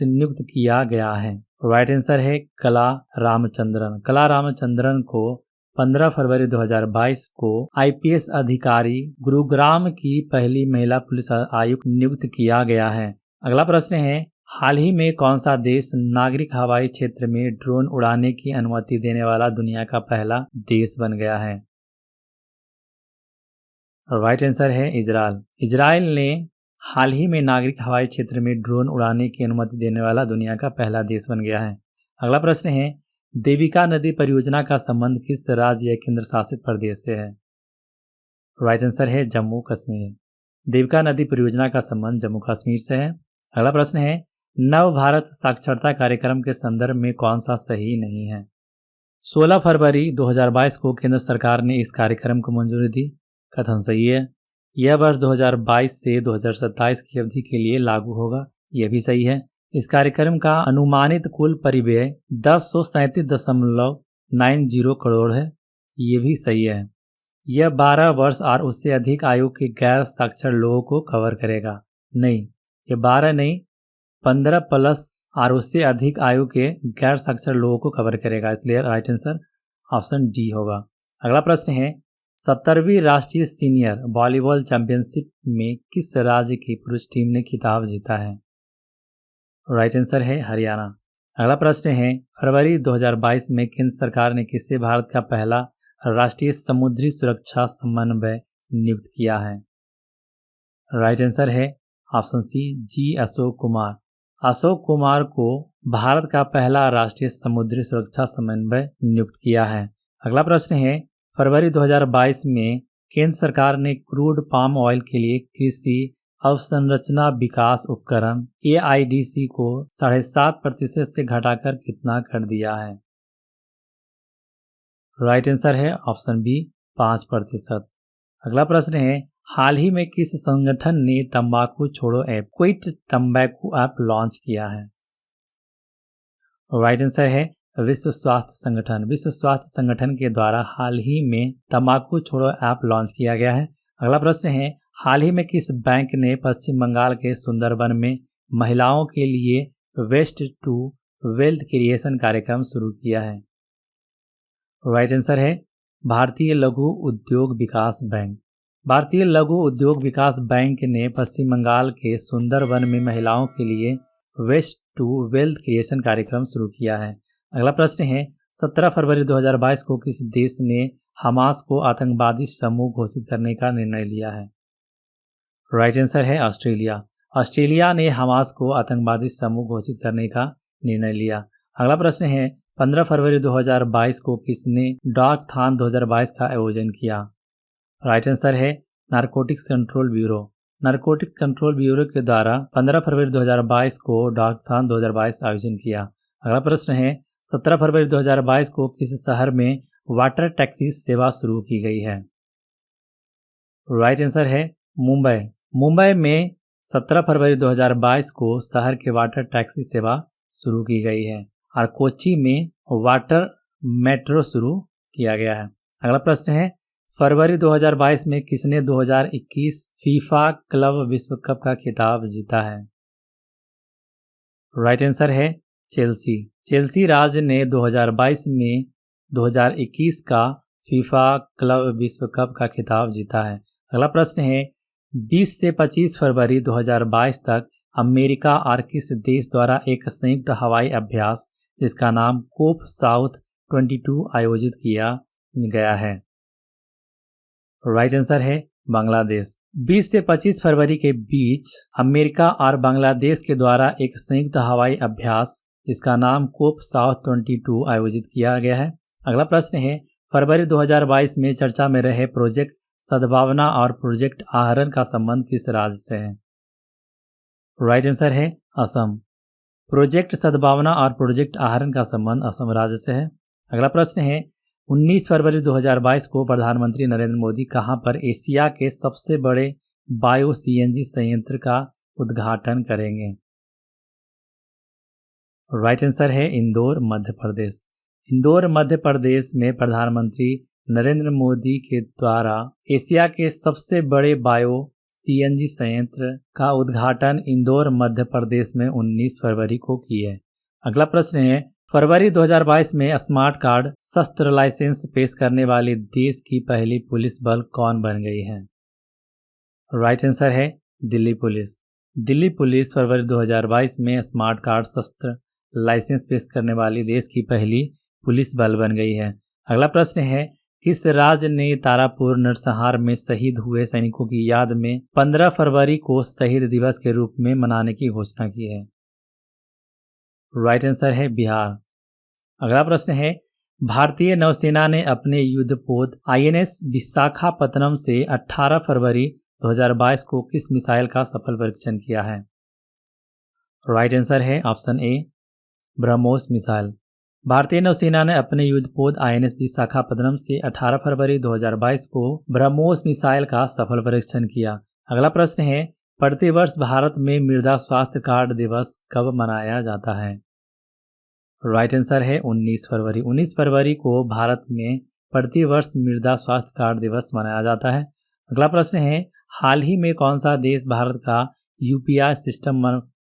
S1: नियुक्त किया गया है? राइट आंसर है कला रामचंद्रन। कला रामचंद्रन को 15 फरवरी 2022 को IPS अधिकारी गुरुग्राम की पहली महिला पुलिस आयुक्त नियुक्त किया गया है। अगला प्रश्न है हाल ही में कौन सा देश नागरिक हवाई क्षेत्र में ड्रोन उड़ाने की अनुमति देने वाला दुनिया का पहला देश बन गया है? राइट आंसर है इजराइल। इजराइल ने हाल ही में नागरिक हवाई क्षेत्र में ड्रोन उड़ाने की अनुमति देने वाला दुनिया का पहला देश बन गया है। अगला प्रश्न है देविका नदी परियोजना का संबंध किस राज्य या केंद्र शासित प्रदेश से है? राइट आंसर है जम्मू कश्मीर। देविका नदी परियोजना का संबंध जम्मू कश्मीर से है। अगला प्रश्न है नव भारत साक्षरता कार्यक्रम के संदर्भ में कौन सा सही नहीं है? 16 फरवरी 2022 को केंद्र सरकार ने इस कार्यक्रम को मंजूरी दी, कथन सही है। यह वर्ष 2022 से 2027 की अवधि के लिए लागू होगा, यह भी सही है। इस कार्यक्रम का अनुमानित कुल परिव्यय 1037.90 करोड़ है, ये भी सही है। यह 12 वर्ष और उससे अधिक आयु के गैर साक्षर लोगों को कवर करेगा। नहीं, ये 12 नहीं 15 प्लस और उससे अधिक आयु के गैर साक्षर लोगों को कवर करेगा, इसलिए राइट आंसर ऑप्शन डी होगा। अगला प्रश्न है 70वीं राष्ट्रीय सीनियर वॉलीबॉल चैंपियनशिप में किस राज्य की पुरुष टीम ने खिताब जीता है? राइट आंसर है हरियाणा। अगला प्रश्न है फरवरी 2022 में केंद्र सरकार ने किसे भारत का पहला राष्ट्रीय समुद्री सुरक्षा समन्वय नियुक्त किया है? राइट आंसर है ऑप्शन सी जी अशोक कुमार। अशोक कुमार को भारत का पहला राष्ट्रीय समुद्री सुरक्षा समन्वय नियुक्त किया है। अगला प्रश्न है फरवरी 2022 में केंद्र सरकार ने क्रूड पाम ऑयल के लिए कृषि अवसंरचना विकास उपकरण AIDC को 7.5% से घटाकर कितना कर दिया है? राइट आंसर है ऑप्शन बी 5%। अगला प्रश्न है हाल ही में किस संगठन ने तंबाकू छोड़ो ऐप क्विट तंबाकू ऐप लॉन्च किया है? राइट आंसर है विश्व स्वास्थ्य संगठन। विश्व स्वास्थ्य संगठन के द्वारा हाल ही में तंबाकू छोड़ो ऐप लॉन्च किया गया है। अगला प्रश्न है हाल ही में किस बैंक ने पश्चिम बंगाल के सुंदरबन में महिलाओं के लिए वेस्ट टू वेल्थ क्रिएशन कार्यक्रम शुरू किया है? राइट आंसर है भारतीय लघु उद्योग विकास बैंक। भारतीय लघु उद्योग विकास बैंक ने पश्चिम बंगाल के सुंदरबन में महिलाओं के लिए वेस्ट टू वेल्थ क्रिएशन कार्यक्रम शुरू किया है। अगला प्रश्न है 17 फरवरी 2022 को किस देश ने हमास को आतंकवादी समूह घोषित करने का निर्णय लिया है? राइट आंसर है ऑस्ट्रेलिया। ऑस्ट्रेलिया ने हमास को आतंकवादी समूह घोषित करने का निर्णय लिया। अगला प्रश्न है 15 फरवरी 2022 को किसने डॉगथॉन 2022 का आयोजन किया? राइट आंसर है narcotics control bureau. Narcotic control bureau के द्वारा 15 फरवरी 2022 को डॉगथॉन 2022 आयोजन किया। अगला प्रश्न है 17 फरवरी 2022 को किस शहर में वाटर टैक्सी सेवा शुरू की गई है? राइट आंसर है मुंबई। मुंबई में 17 फरवरी 2022 को शहर के वाटर टैक्सी सेवा शुरू की गई है और कोच्चि में वाटर मेट्रो शुरू किया गया है। अगला प्रश्न है फरवरी 2022 में किसने 2021 फीफा क्लब विश्व कप का खिताब जीता है? राइट आंसर है चेल्सी। चेल्सी राज्य ने 2022 में 2021 का फीफा क्लब विश्व कप का खिताब जीता है। अगला प्रश्न है 20 से 25 फरवरी 2022 तक अमेरिका और किस देश द्वारा एक संयुक्त हवाई अभ्यास जिसका नाम कोप साउथ 22 आयोजित किया गया है? राइट आंसर है बांग्लादेश। 20 से 25 फरवरी के बीच अमेरिका और बांग्लादेश के द्वारा एक संयुक्त हवाई अभ्यास जिसका नाम कोप साउथ 22 आयोजित किया गया है। अगला प्रश्न है फरवरी 2022 में चर्चा में रहे प्रोजेक्ट सद्भावना और प्रोजेक्ट आहरण का संबंध किस राज्य से है? राइट आंसर है असम। प्रोजेक्ट सद्भावना और प्रोजेक्ट आहरण का संबंध असम राज्य से है। अगला प्रश्न है 19 फरवरी 2022 को प्रधानमंत्री नरेंद्र मोदी कहां पर एशिया के सबसे बड़े बायो सीएनजी संयंत्र का उद्घाटन करेंगे? राइट आंसर है इंदौर मध्य प्रदेश। इंदौर मध्य प्रदेश में प्रधानमंत्री नरेंद्र मोदी के द्वारा एशिया के सबसे बड़े बायो सीएनजी संयंत्र का उद्घाटन इंदौर मध्य प्रदेश में 19 फरवरी को किया है। अगला प्रश्न है फरवरी 2022 में स्मार्ट कार्ड शस्त्र लाइसेंस पेश करने वाले देश की पहली पुलिस बल कौन बन गई है? राइट आंसर है दिल्ली पुलिस। दिल्ली पुलिस फरवरी 2022 में स्मार्ट कार्ड शस्त्र लाइसेंस पेश करने वाली देश की पहली पुलिस बल बन गई है। अगला प्रश्न है किस राज्य ने तारापुर नरसंहार में शहीद हुए सैनिकों की याद में 15 फरवरी को शहीद दिवस के रूप में मनाने की घोषणा की है? राइट आंसर है बिहार। अगला प्रश्न है भारतीय नौसेना ने अपने युद्धपोत आईएनएस विशाखापत्तनम से 18 फरवरी 2022 को किस मिसाइल का सफल परीक्षण किया है? राइट आंसर है ऑप्शन ए ब्रह्मोस मिसाइल। भारतीय नौसेना ने अपने युद्धपोत आईएनएस विशाखापत्तनम से 18 फरवरी 2022 को ब्रह्मोस मिसाइल का सफल परीक्षण किया। अगला प्रश्न है प्रतिवर्ष भारत में मृदा स्वास्थ्य कार्ड दिवस कब मनाया जाता है? राइट आंसर है 19 फरवरी। 19 फरवरी को भारत में प्रतिवर्ष मृदा स्वास्थ्य कार्ड दिवस मनाया जाता है। अगला प्रश्न है हाल ही में कौन सा देश भारत का यूपीआई सिस्टम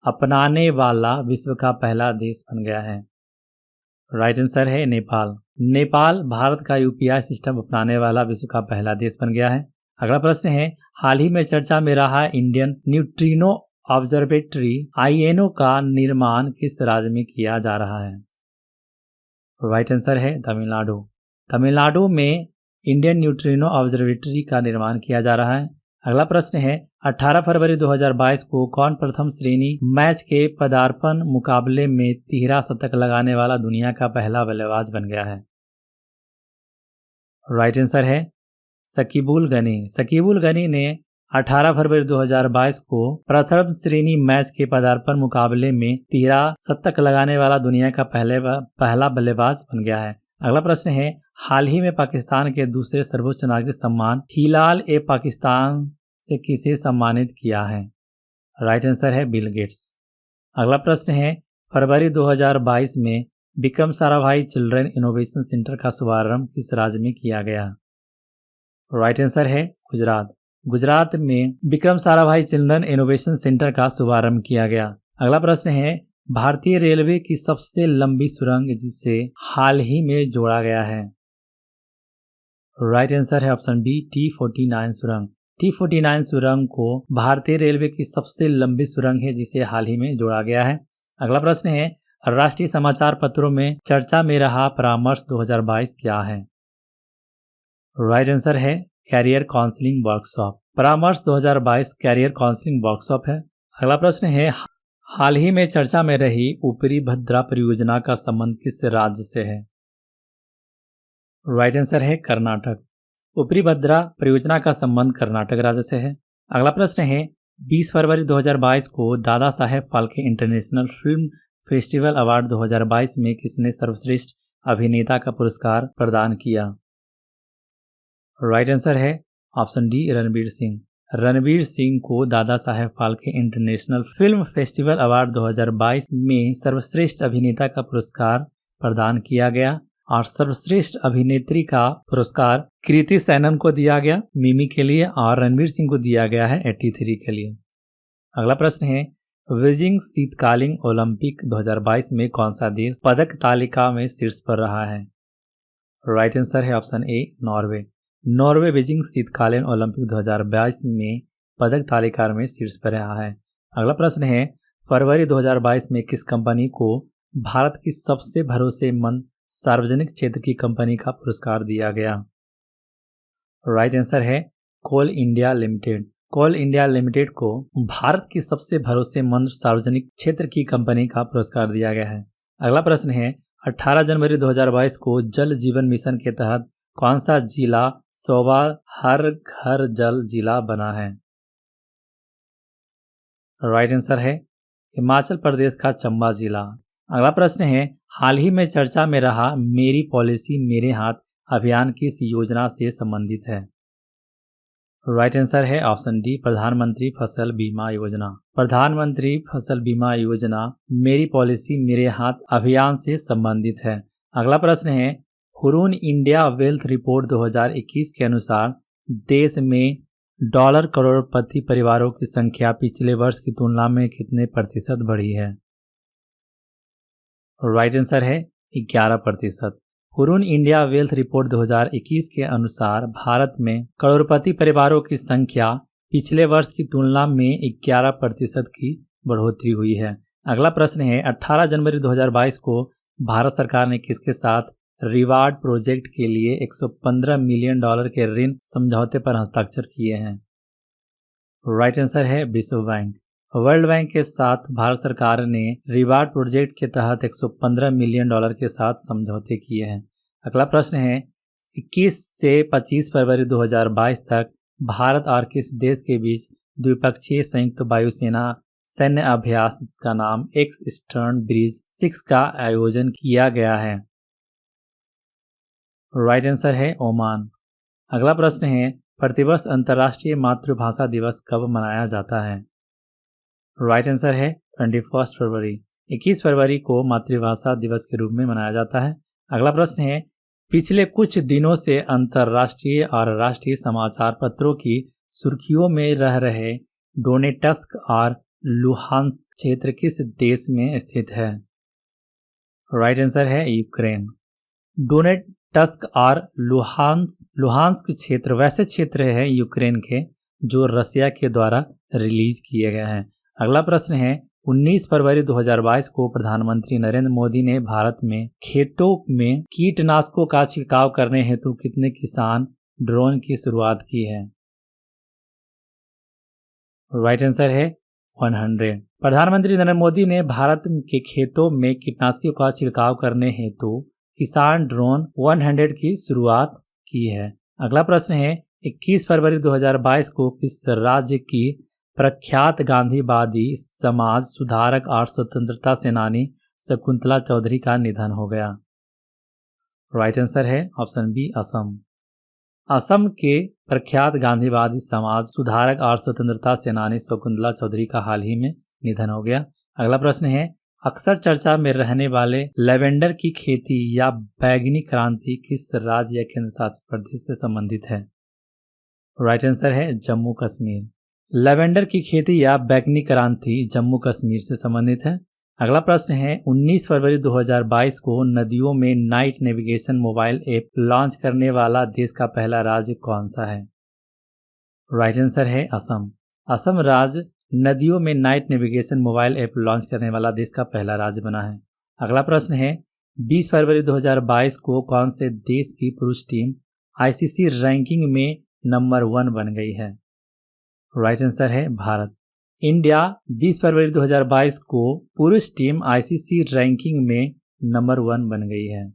S1: अपनाने वाला विश्व का पहला देश बन गया है? राइट आंसर है नेपाल। नेपाल भारत का यूपीआई सिस्टम अपनाने वाला विश्व का पहला देश बन गया है। अगला प्रश्न है हाल ही में चर्चा में रहा इंडियन न्यूट्रिनो ऑब्जर्वेटरी आईएनओ का निर्माण किस राज्य में किया जा रहा है? राइट आंसर है तमिलनाडु। तमिलनाडु में इंडियन न्यूट्रिनो ऑब्जर्वेटरी का निर्माण किया जा रहा है। अगला प्रश्न है 18 फरवरी 2022 को कौन प्रथम श्रेणी मैच के पदार्पण मुकाबले में 13 शतक लगाने वाला दुनिया का पहला बल्लेबाज बन गया है? राइट आंसर है शकीबुल गनी। शकीबुल गनी ने 18 फरवरी 2022 को प्रथम श्रेणी मैच के पदार्पण मुकाबले में 13 शतक लगाने वाला दुनिया का पहला बल्लेबाज बन गया है। अगला प्रश्न है हाल ही में पाकिस्तान के दूसरे सर्वोच्च नागरिक सम्मान हिलाल ए पाकिस्तान से किसे सम्मानित किया है? राइट आंसर है बिल गेट्स। अगला प्रश्न है फरवरी 2022 में Vikram Sarabhai children innovation centre का शुभारंभ किस राज्य में किया गया? राइट आंसर है गुजरात। गुजरात में Vikram Sarabhai children innovation centre का शुभारंभ किया गया। अगला प्रश्न है भारतीय रेलवे की सबसे लंबी सुरंग जिसे हाल ही में जोड़ा गया है? राइट आंसर है ऑप्शन बी T49 सुरंग। T49 सुरंग को भारतीय रेलवे की सबसे लंबी सुरंग है जिसे हाल ही में जोड़ा गया है। अगला प्रश्न है राष्ट्रीय समाचार पत्रों में चर्चा में रहा परामर्श 2022 क्या है? राइट आंसर है कैरियर काउंसलिंग वर्कशॉप। परामर्श 2022 कैरियर काउंसलिंग वर्कशॉप है। अगला प्रश्न है हाल ही में चर्चा में रही ऊपरी भद्रा परियोजना का संबंध किस राज्य से है? राइट आंसर है कर्नाटक। ऊपरी भद्रा परियोजना का संबंध कर्नाटक राज्य से है। अगला प्रश्न है 20 फरवरी 2022 को Dada Saheb Phalke international film festival award 2022 में किसने सर्वश्रेष्ठ अभिनेता का पुरस्कार प्रदान किया? राइट आंसर है ऑप्शन डी रणवीर सिंह। रणवीर सिंह को Dada Saheb Phalke international film festival award 2022 में सर्वश्रेष्ठ अभिनेता का पुरस्कार प्रदान किया गया और सर्वश्रेष्ठ अभिनेत्री का पुरस्कार कृति सैनन को दिया गया मिमी के लिए और रणवीर सिंह को दिया गया है 83 के लिए। अगला प्रश्न है बीजिंग शीतकालीन ओलंपिक 2022 में कौन सा देश पदक तालिका में शीर्ष पर रहा है? राइट आंसर है ऑप्शन ए नॉर्वे। नॉर्वे बीजिंग शीतकालीन ओलंपिक 2022 में पदक तालिका में शीर्ष पर रहा है। अगला प्रश्न है फरवरी 2022 में किस कंपनी को भारत की सबसे भरोसेमंद सार्वजनिक क्षेत्र की कंपनी का पुरस्कार दिया गया? राइट आंसर है कोल इंडिया लिमिटेड। कोल इंडिया लिमिटेड को भारत की सबसे भरोसेमंद सार्वजनिक क्षेत्र की कंपनी का पुरस्कार दिया गया है। अगला प्रश्न है 18 जनवरी 2022 को जल जीवन मिशन के तहत कौन सा जिला 100वां हर घर जल जिला बना है? राइट आंसर है हिमाचल प्रदेश का चंबा जिला। अगला प्रश्न है हाल ही में चर्चा में रहा मेरी पॉलिसी मेरे हाथ अभियान किस योजना से संबंधित है? राइट आंसर है ऑप्शन डी प्रधानमंत्री फसल बीमा योजना। प्रधानमंत्री फसल बीमा योजना मेरी पॉलिसी मेरे हाथ अभियान से संबंधित है। अगला प्रश्न है हुरून इंडिया वेल्थ रिपोर्ट 2021 के अनुसार देश में डॉलर करोड़पति परिवारों की संख्या पिछले वर्ष की तुलना में कितने प्रतिशत बढ़ी है? राइट आंसर है 11%। हुरून इंडिया वेल्थ रिपोर्ट 2021 के अनुसार भारत में करोड़पति परिवारों की संख्या पिछले वर्ष की तुलना में 11% की बढ़ोतरी हुई है। अगला प्रश्न है 18 जनवरी 2022 को भारत सरकार ने किसके साथ रिवार्ड प्रोजेक्ट के लिए 115 मिलियन डॉलर के ऋण समझौते पर हस्ताक्षर किए हैं? राइट आंसर है विश्व बैंक। वर्ल्ड बैंक के साथ भारत सरकार ने रिवार्ड प्रोजेक्ट के तहत 115 मिलियन डॉलर के साथ समझौते किए हैं। अगला प्रश्न है 21 से 25 फरवरी 2022 तक भारत और किस देश के बीच द्विपक्षीय संयुक्त वायुसेना सैन्य अभ्यास जिसका नाम एक्स ईस्टर्न ब्रिज 6 का आयोजन किया गया है? राइट आंसर है ओमान। अगला प्रश्न है प्रतिवर्ष अंतर्राष्ट्रीय मातृभाषा दिवस कब मनाया जाता है? राइट आंसर है 21 फरवरी। 21 फरवरी को मातृभाषा दिवस के रूप में मनाया जाता है। अगला प्रश्न है पिछले कुछ दिनों से अंतर्राष्ट्रीय और राष्ट्रीय समाचार पत्रों की सुर्खियों में रह रहे डोनेट्स्क और लुहांस्क क्षेत्र किस देश में स्थित है? राइट आंसर है यूक्रेन। डोनेट्स्क और लुहांस्क क्षेत्र वैसे क्षेत्र है यूक्रेन के जो रसिया के द्वारा रिलीज किए गए हैं। अगला प्रश्न है 19 फरवरी 2022 को प्रधानमंत्री नरेंद्र मोदी ने भारत में खेतों में कीटनाशकों का छिड़काव करने हेतु कितने किसान ड्रोन की शुरुआत की है? राइट आंसर है 100। प्रधानमंत्री नरेंद्र मोदी ने भारत के खेतों में कीटनाशकों का छिड़काव करने हेतु किसान ड्रोन 100 की शुरुआत की है। अगला प्रश्न है 21 फरवरी 2022 को किस राज्य की प्रख्यात गांधीवादी समाज सुधारक और स्वतंत्रता सेनानी शकुंतला चौधरी का निधन हो गया? राइट आंसर है ऑप्शन बी असम। असम के प्रख्यात गांधीवादी समाज सुधारक और स्वतंत्रता सेनानी शकुंतला चौधरी का हाल ही में निधन हो गया। अगला प्रश्न है अक्सर चर्चा में रहने वाले लेवेंडर की खेती या बैंगनी क्रांति किस राज्य या केंद्र शासित प्रदेश से संबंधित है? राइट आंसर है जम्मू कश्मीर। लेवेंडर की खेती या बैंगनी क्रांति जम्मू कश्मीर से संबंधित है। अगला प्रश्न है 19 फरवरी 2022 को नदियों में night navigation mobile app launch करने वाला देश का पहला राज्य कौन सा है? राइट आंसर है असम। असम राज्य नदियों में night navigation mobile app launch करने वाला देश का पहला राज्य बना है। अगला प्रश्न है 20 फरवरी 2022 को कौन से देश की पुरुष टीम आईसीसी रैंकिंग में नंबर 1 बन गई है? राइट आंसर है भारत। इंडिया 20 फरवरी 2022 को पुरुष टीम आईसीसी रैंकिंग में नंबर 1 बन गई है।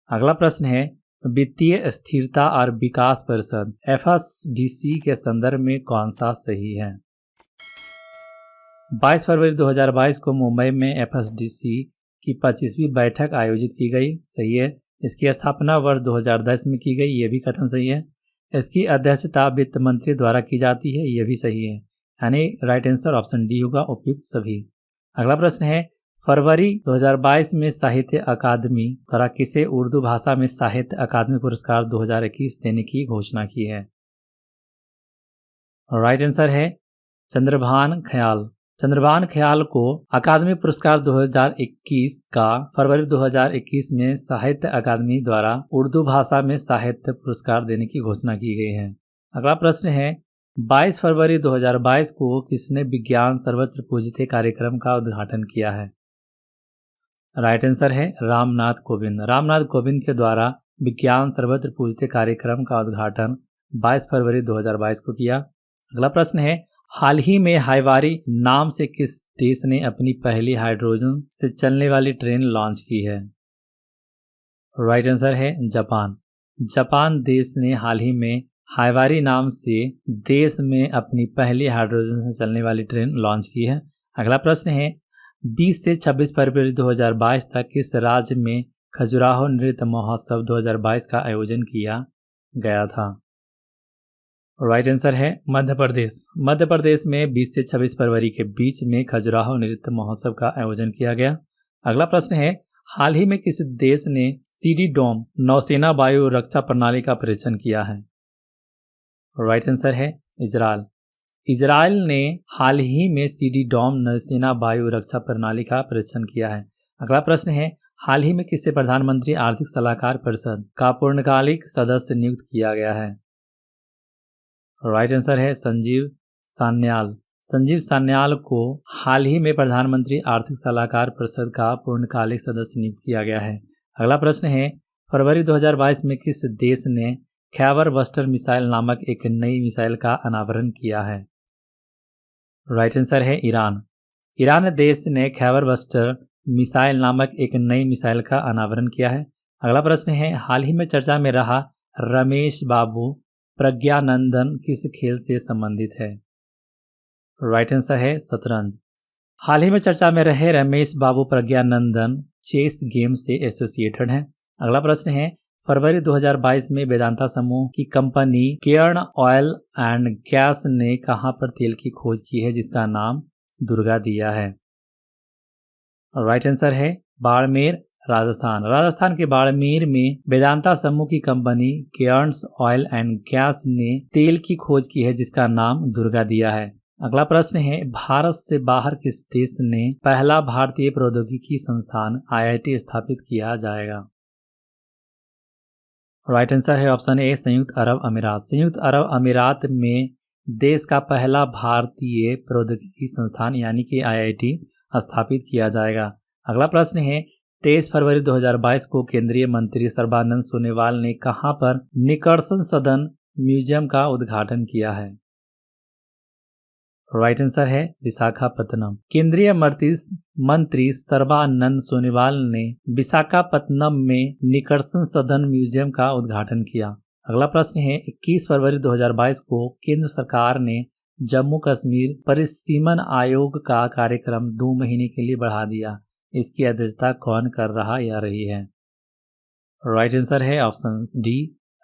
S1: अगला प्रश्न है वित्तीय स्थिरता और विकास परिषद एफएसडीसी के संदर्भ में कौन सा सही है? 22 फरवरी 2022 को मुंबई में FSDC की 25वीं बैठक आयोजित की गई। सही है। इसकी स्थापना वर्ष 2010 में की गई, ये भी कथन सही है। इसकी अध्यक्षता वित्त मंत्री द्वारा की जाती है, ये भी सही है। यानी राइट आंसर ऑप्शन डी होगा, उपयुक्त सभी। अगला प्रश्न है, फरवरी 2022 में साहित्य अकादमी द्वारा किसे उर्दू भाषा में साहित्य अकादमी पुरस्कार 2021 देने की घोषणा की है? राइट आंसर है चंद्रभान ख्याल। चंद्रभान ख्याल को अकादमी पुरस्कार 2021 का फरवरी 2021 में साहित्य अकादमी द्वारा उर्दू भाषा में साहित्य पुरस्कार देने की घोषणा की गई है। अगला प्रश्न है, 22 फरवरी 2022 को किसने विज्ञान सर्वत्र पूजिते कार्यक्रम का उद्घाटन किया है? राइट आंसर है रामनाथ कोविंद। रामनाथ कोविंद के द्वारा विज्ञान सर्वत्र पूजिते कार्यक्रम का उद्घाटन 22 फरवरी 2022 को किया। अगला प्रश्न है, हाल ही में हाइवारी नाम से किस देश ने अपनी पहली हाइड्रोजन से चलने वाली ट्रेन लॉन्च की है? राइट आंसर है जापान। जापान देश ने हाल ही में हाइवारी नाम से देश में अपनी पहली हाइड्रोजन से चलने वाली ट्रेन लॉन्च की है। अगला प्रश्न है, 20 से 26 फरवरी 2022 तक किस राज्य में खजुराहो नृत्य महोत्सव 2022 का आयोजन किया गया था? राइट आंसर है मध्य प्रदेश। मध्य प्रदेश में 20 से 26 फरवरी के बीच में खजुराहो नृत्य महोत्सव का आयोजन किया गया। अगला प्रश्न है, हाल ही में किस देश ने सीडी डोम नौसेना वायु रक्षा प्रणाली का परीक्षण किया है? राइट आंसर है इजराइल। इजराइल ने हाल ही में सीडी डोम नौसेना वायु रक्षा प्रणाली का परीक्षण किया है। अगला प्रश्न है, हाल ही में किसे प्रधानमंत्री आर्थिक सलाहकार परिषद का पूर्णकालिक सदस्य नियुक्त किया गया है? राइट आंसर है संजीव सान्याल। संजीव सान्याल को हाल ही में प्रधानमंत्री आर्थिक सलाहकार परिषद का पूर्णकालिक सदस्य नियुक्त किया गया है। अगला प्रश्न है, फरवरी 2022 में किस देश ने खैबर बस्टर मिसाइल नामक एक नई मिसाइल का अनावरण किया है? राइट आंसर है ईरान। ईरान देश ने खैबर बस्टर मिसाइल नामक एक नई मिसाइल का अनावरण किया है। अगला प्रश्न है, हाल ही में चर्चा में रहा रमेश बाबू प्रज्ञानंदन किस खेल से संबंधित है? राइट आंसर है शतरंज। हाल ही में चर्चा में रहे रमेश बाबू प्रज्ञानंदन चेस गेम से एसोसिएटेड हैं। अगला प्रश्न है, फरवरी 2022 में वेदांता समूह की company Cairn oil and gas ने कहां पर तेल की खोज की है जिसका नाम दुर्गा दिया है? राइट आंसर है बाड़मेर राजस्थान। राजस्थान के बाड़मेर में वेदांता समूह की company Cairns oil and gas ने तेल की खोज की है जिसका नाम दुर्गा दिया है। अगला प्रश्न है, भारत से बाहर किस देश ने पहला भारतीय प्रौद्योगिकी संस्थान IIT स्थापित किया जाएगा? राइट आंसर है ऑप्शन ए संयुक्त अरब अमीरात। संयुक्त अरब अमीरात में देश का पहला भारतीय प्रौद्योगिकी संस्थान यानी कि IIT स्थापित किया जाएगा। अगला प्रश्न है, 23 फरवरी 2022 को केंद्रीय मंत्री सर्बानंद सोनोवाल ने कहां पर निकर्सन सदन म्यूजियम का उद्घाटन किया है? राइट आंसर है विशाखापत्तनम। केंद्रीय मंत्री सर्बानंद सोनोवाल ने विशाखापत्तनम में निकर्सन सदन म्यूजियम का उद्घाटन किया। अगला प्रश्न है, 21 फरवरी 2022 को केंद्र सरकार ने जम्मू कश्मीर परिसीमन आयोग का कार्यक्रम 2 महीने के लिए बढ़ा दिया। इसकी अध्यक्षता कौन कर रहा या रही है? राइट आंसर है ऑप्शन डी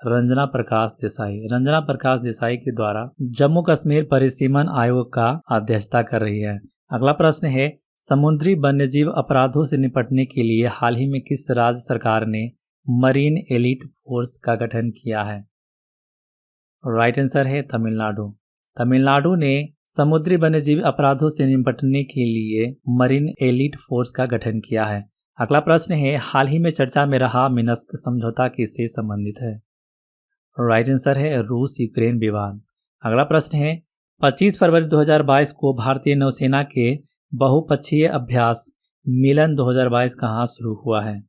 S1: रंजना प्रकाश देसाई। रंजना प्रकाश देसाई के द्वारा जम्मू कश्मीर परिसीमन आयोग का अध्यक्षता कर रही है। अगला प्रश्न है, समुद्री वन्यजीव अपराधों से निपटने के लिए हाल ही में किस राज्य सरकार ने मरीन एलीट फोर्स का गठन किया है? राइट आंसर है तमिलनाडु। तमिलनाडु ने समुद्री वन्यजीव अपराधों से निपटने के लिए मरीन एलीट फोर्स का गठन किया है। अगला प्रश्न है, हाल ही में चर्चा में रहा मिन्स्क समझौता किससे संबंधित है? राइट आंसर है रूस यूक्रेन विवाद। अगला प्रश्न है, 25 फरवरी 2022 को भारतीय नौसेना के बहुपक्षीय अभ्यास मिलन 2022 कहाँ शुरू हुआ है?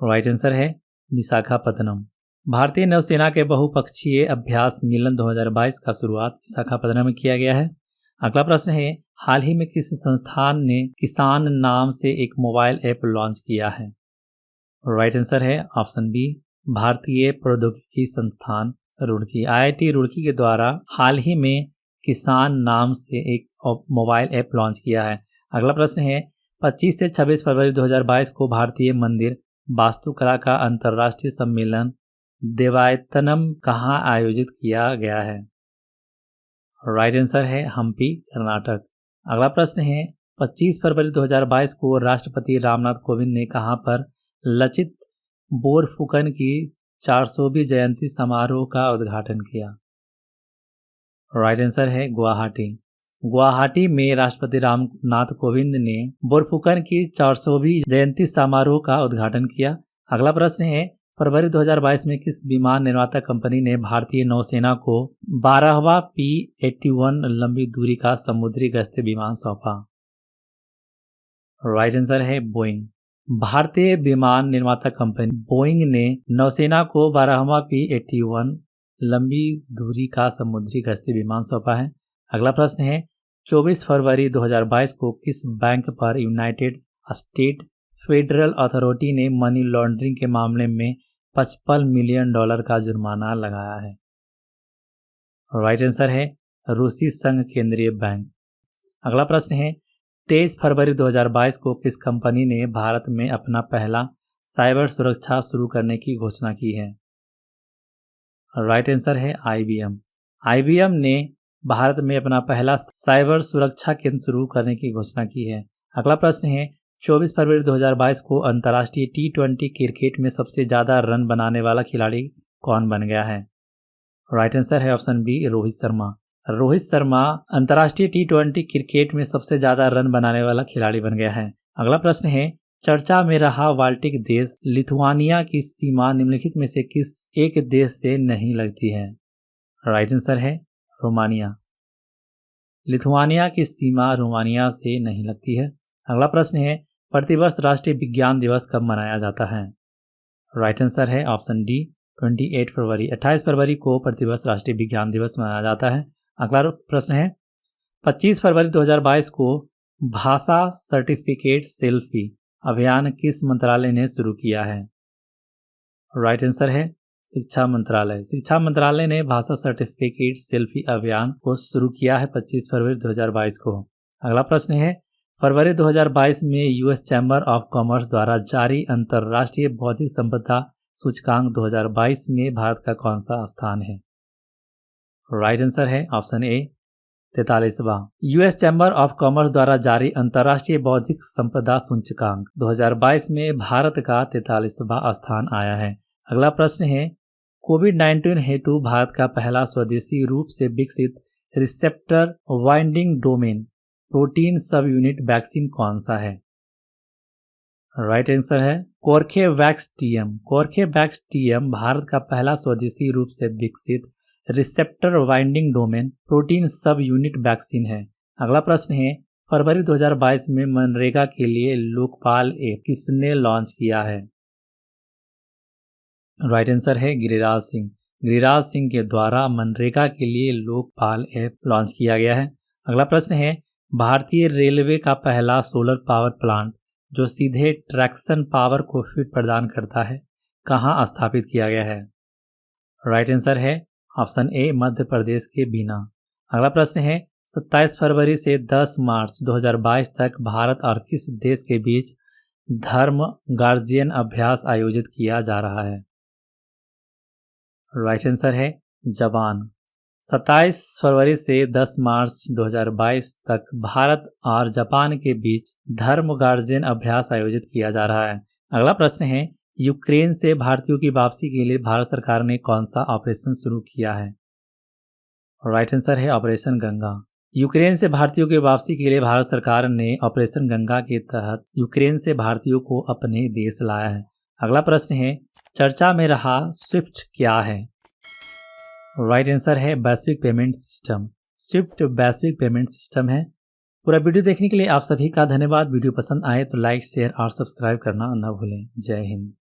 S1: राइट आंसर है विशाखापत्तनम। भारतीय नौसेना के बहुपक्षीय अभ्यास मिलन 2022 का शुरुआत विशाखापत्तनम में किया गया है। अगला प्रश्न है, हाल ही में किस संस्थान ने किसान नाम से एक मोबाइल ऐप लॉन्च किया है? राइट आंसर है ऑप्शन बी भारतीय प्रौद्योगिकी संस्थान रुड़की। IIT रुड़की के द्वारा हाल ही में किसान नाम से एक मोबाइल ऐप लॉन्च किया है। अगला प्रश्न है 25 से 26 फरवरी 2022 को भारतीय मंदिर वास्तुकला का अंतर्राष्ट्रीय सम्मेलन देवायतनम कहाँ आयोजित किया गया है? राइट आंसर है हम्पी, कर्नाटक। अगला प्रश्न है 25 फरवरी 2022 को राष्ट्रपति रामनाथ कोविंद ने कहां पर लचित बोरफुकन की 400वीं जयंती समारोह का उद्घाटन किया? राइट आंसर है गुवाहाटी। गुवाहाटी में राष्ट्रपति रामनाथ कोविंद ने बोरफुकन की 400वीं जयंती समारोह का उद्घाटन किया। अगला प्रश्न है फरवरी 2022 में किस विमान निर्माता कंपनी ने भारतीय नौसेना को 12वां P-81 लंबी दूरी का समुद्री गश्ती विमान सौंपा? राइट आंसर है बोइंग। भारतीय विमान निर्माता कंपनी बोइंग ने नौसेना को 12वां P-81 लंबी दूरी का समुद्री गश्ती विमान सौंपा है। अगला प्रश्न है 24 फरवरी 2022 को किस बैंक पर यूनाइटेड स्टेट फेडरल अथॉरिटी ने मनी लॉन्ड्रिंग के मामले में $55 मिलियन का जुर्माना लगाया है? राइट आंसर है रूसी संघ केंद्रीय बैंक। अगला प्रश्न है 23 फरवरी 2022 को किस कंपनी ने भारत में अपना पहला साइबर सुरक्षा शुरू करने की घोषणा की है? राइट आंसर है IBM। IBM ने भारत में अपना पहला साइबर सुरक्षा केंद्र शुरू करने की घोषणा की है। अगला प्रश्न है 24 फरवरी 2022 को अंतर्राष्ट्रीय T20 क्रिकेट में सबसे ज़्यादा रन बनाने वाला खिलाड़ी कौन बन गया है? राइट आंसर है ऑप्शन बी रोहित शर्मा। रोहित शर्मा अंतर्राष्ट्रीय T20 क्रिकेट में सबसे ज़्यादा रन बनाने वाला खिलाड़ी बन गया है। अगला प्रश्न है चर्चा में रहा बाल्टिक देश लिथुआनिया की सीमा निम्नलिखित में से किस एक देश से नहीं लगती है? राइट आंसर है रोमानिया। लिथुआनिया की सीमा रोमानिया से नहीं लगती है। अगला प्रश्न है प्रतिवर्ष राष्ट्रीय विज्ञान दिवस कब मनाया जाता है? राइट आंसर है ऑप्शन डी 28 फरवरी। 28 फरवरी को प्रतिवर्ष राष्ट्रीय विज्ञान दिवस मनाया जाता है। अगला प्रश्न है 25 फरवरी 2022 को भाषा सर्टिफिकेट सेल्फी अभियान किस मंत्रालय ने शुरू किया है? राइट आंसर है शिक्षा मंत्रालय। शिक्षा मंत्रालय ने भाषा सर्टिफिकेट सेल्फी अभियान को शुरू किया है 25 फरवरी 2022 को। अगला प्रश्न है फरवरी 2022 में यूएस चैम्बर ऑफ कॉमर्स द्वारा जारी अंतर्राष्ट्रीय बौद्धिक संपदा सूचकांक 2022 में भारत का कौन सा स्थान है? राइट आंसर है ऑप्शन ए 43वां। यूएस चैम्बर ऑफ कॉमर्स द्वारा जारी अंतर्राष्ट्रीय बौद्धिक संपदा सूचकांक 2022 में भारत का 43वां स्थान आया है। अगला प्रश्न है कोविड-19 हेतु भारत का पहला स्वदेशी रूप से विकसित रिसेप्टर बाइंडिंग डोमेन प्रोटीन सब यूनिट वैक्सीन कौन सा है? राइट आंसर है Corbevax TM. Corbevax TM Bharat का पहला स्वदेशी रूप से विकसित रिसेप्टर बाइंडिंग डोमेन प्रोटीन सब यूनिट वैक्सीन है। अगला प्रश्न है फरवरी 2022 में मनरेगा के लिए लोकपाल ऐप किसने लॉन्च किया है? राइट आंसर है गिरिराज सिंह। गिरिराज सिंह के द्वारा मनरेगा के लिए लोकपाल ऐप लॉन्च किया गया है। अगला प्रश्न है भारतीय रेलवे का पहला सोलर पावर प्लांट जो सीधे ट्रैक्शन पावर को फीड प्रदान करता है कहाँ स्थापित किया गया है? राइट आंसर है ऑप्शन ए मध्य प्रदेश के बीना। अगला प्रश्न है 27 फरवरी से 10 मार्च 2022 तक भारत और किस देश के बीच धर्म गार्जियन अभ्यास आयोजित किया जा रहा है? राइट आंसर है जापान। 27 फरवरी से 10 मार्च 2022 तक भारत और जापान के बीच धर्म गार्जियन अभ्यास आयोजित किया जा रहा है। अगला प्रश्न है यूक्रेन से भारतीयों की वापसी के लिए भारत सरकार ने कौन सा ऑपरेशन शुरू किया है? राइट आंसर है ऑपरेशन गंगा। यूक्रेन से भारतीयों की वापसी के लिए भारत सरकार ने ऑपरेशन गंगा के तहत यूक्रेन से भारतीयों को अपने देश लाया है। अगला प्रश्न है चर्चा में रहा स्विफ्ट क्या है? राइट आंसर है वैश्विक पेमेंट सिस्टम। स्विफ्ट वैश्विक पेमेंट सिस्टम है। पूरा वीडियो देखने के लिए आप सभी का धन्यवाद। वीडियो पसंद आए तो लाइक शेयर और सब्सक्राइब करना न भूलें। जय हिंद।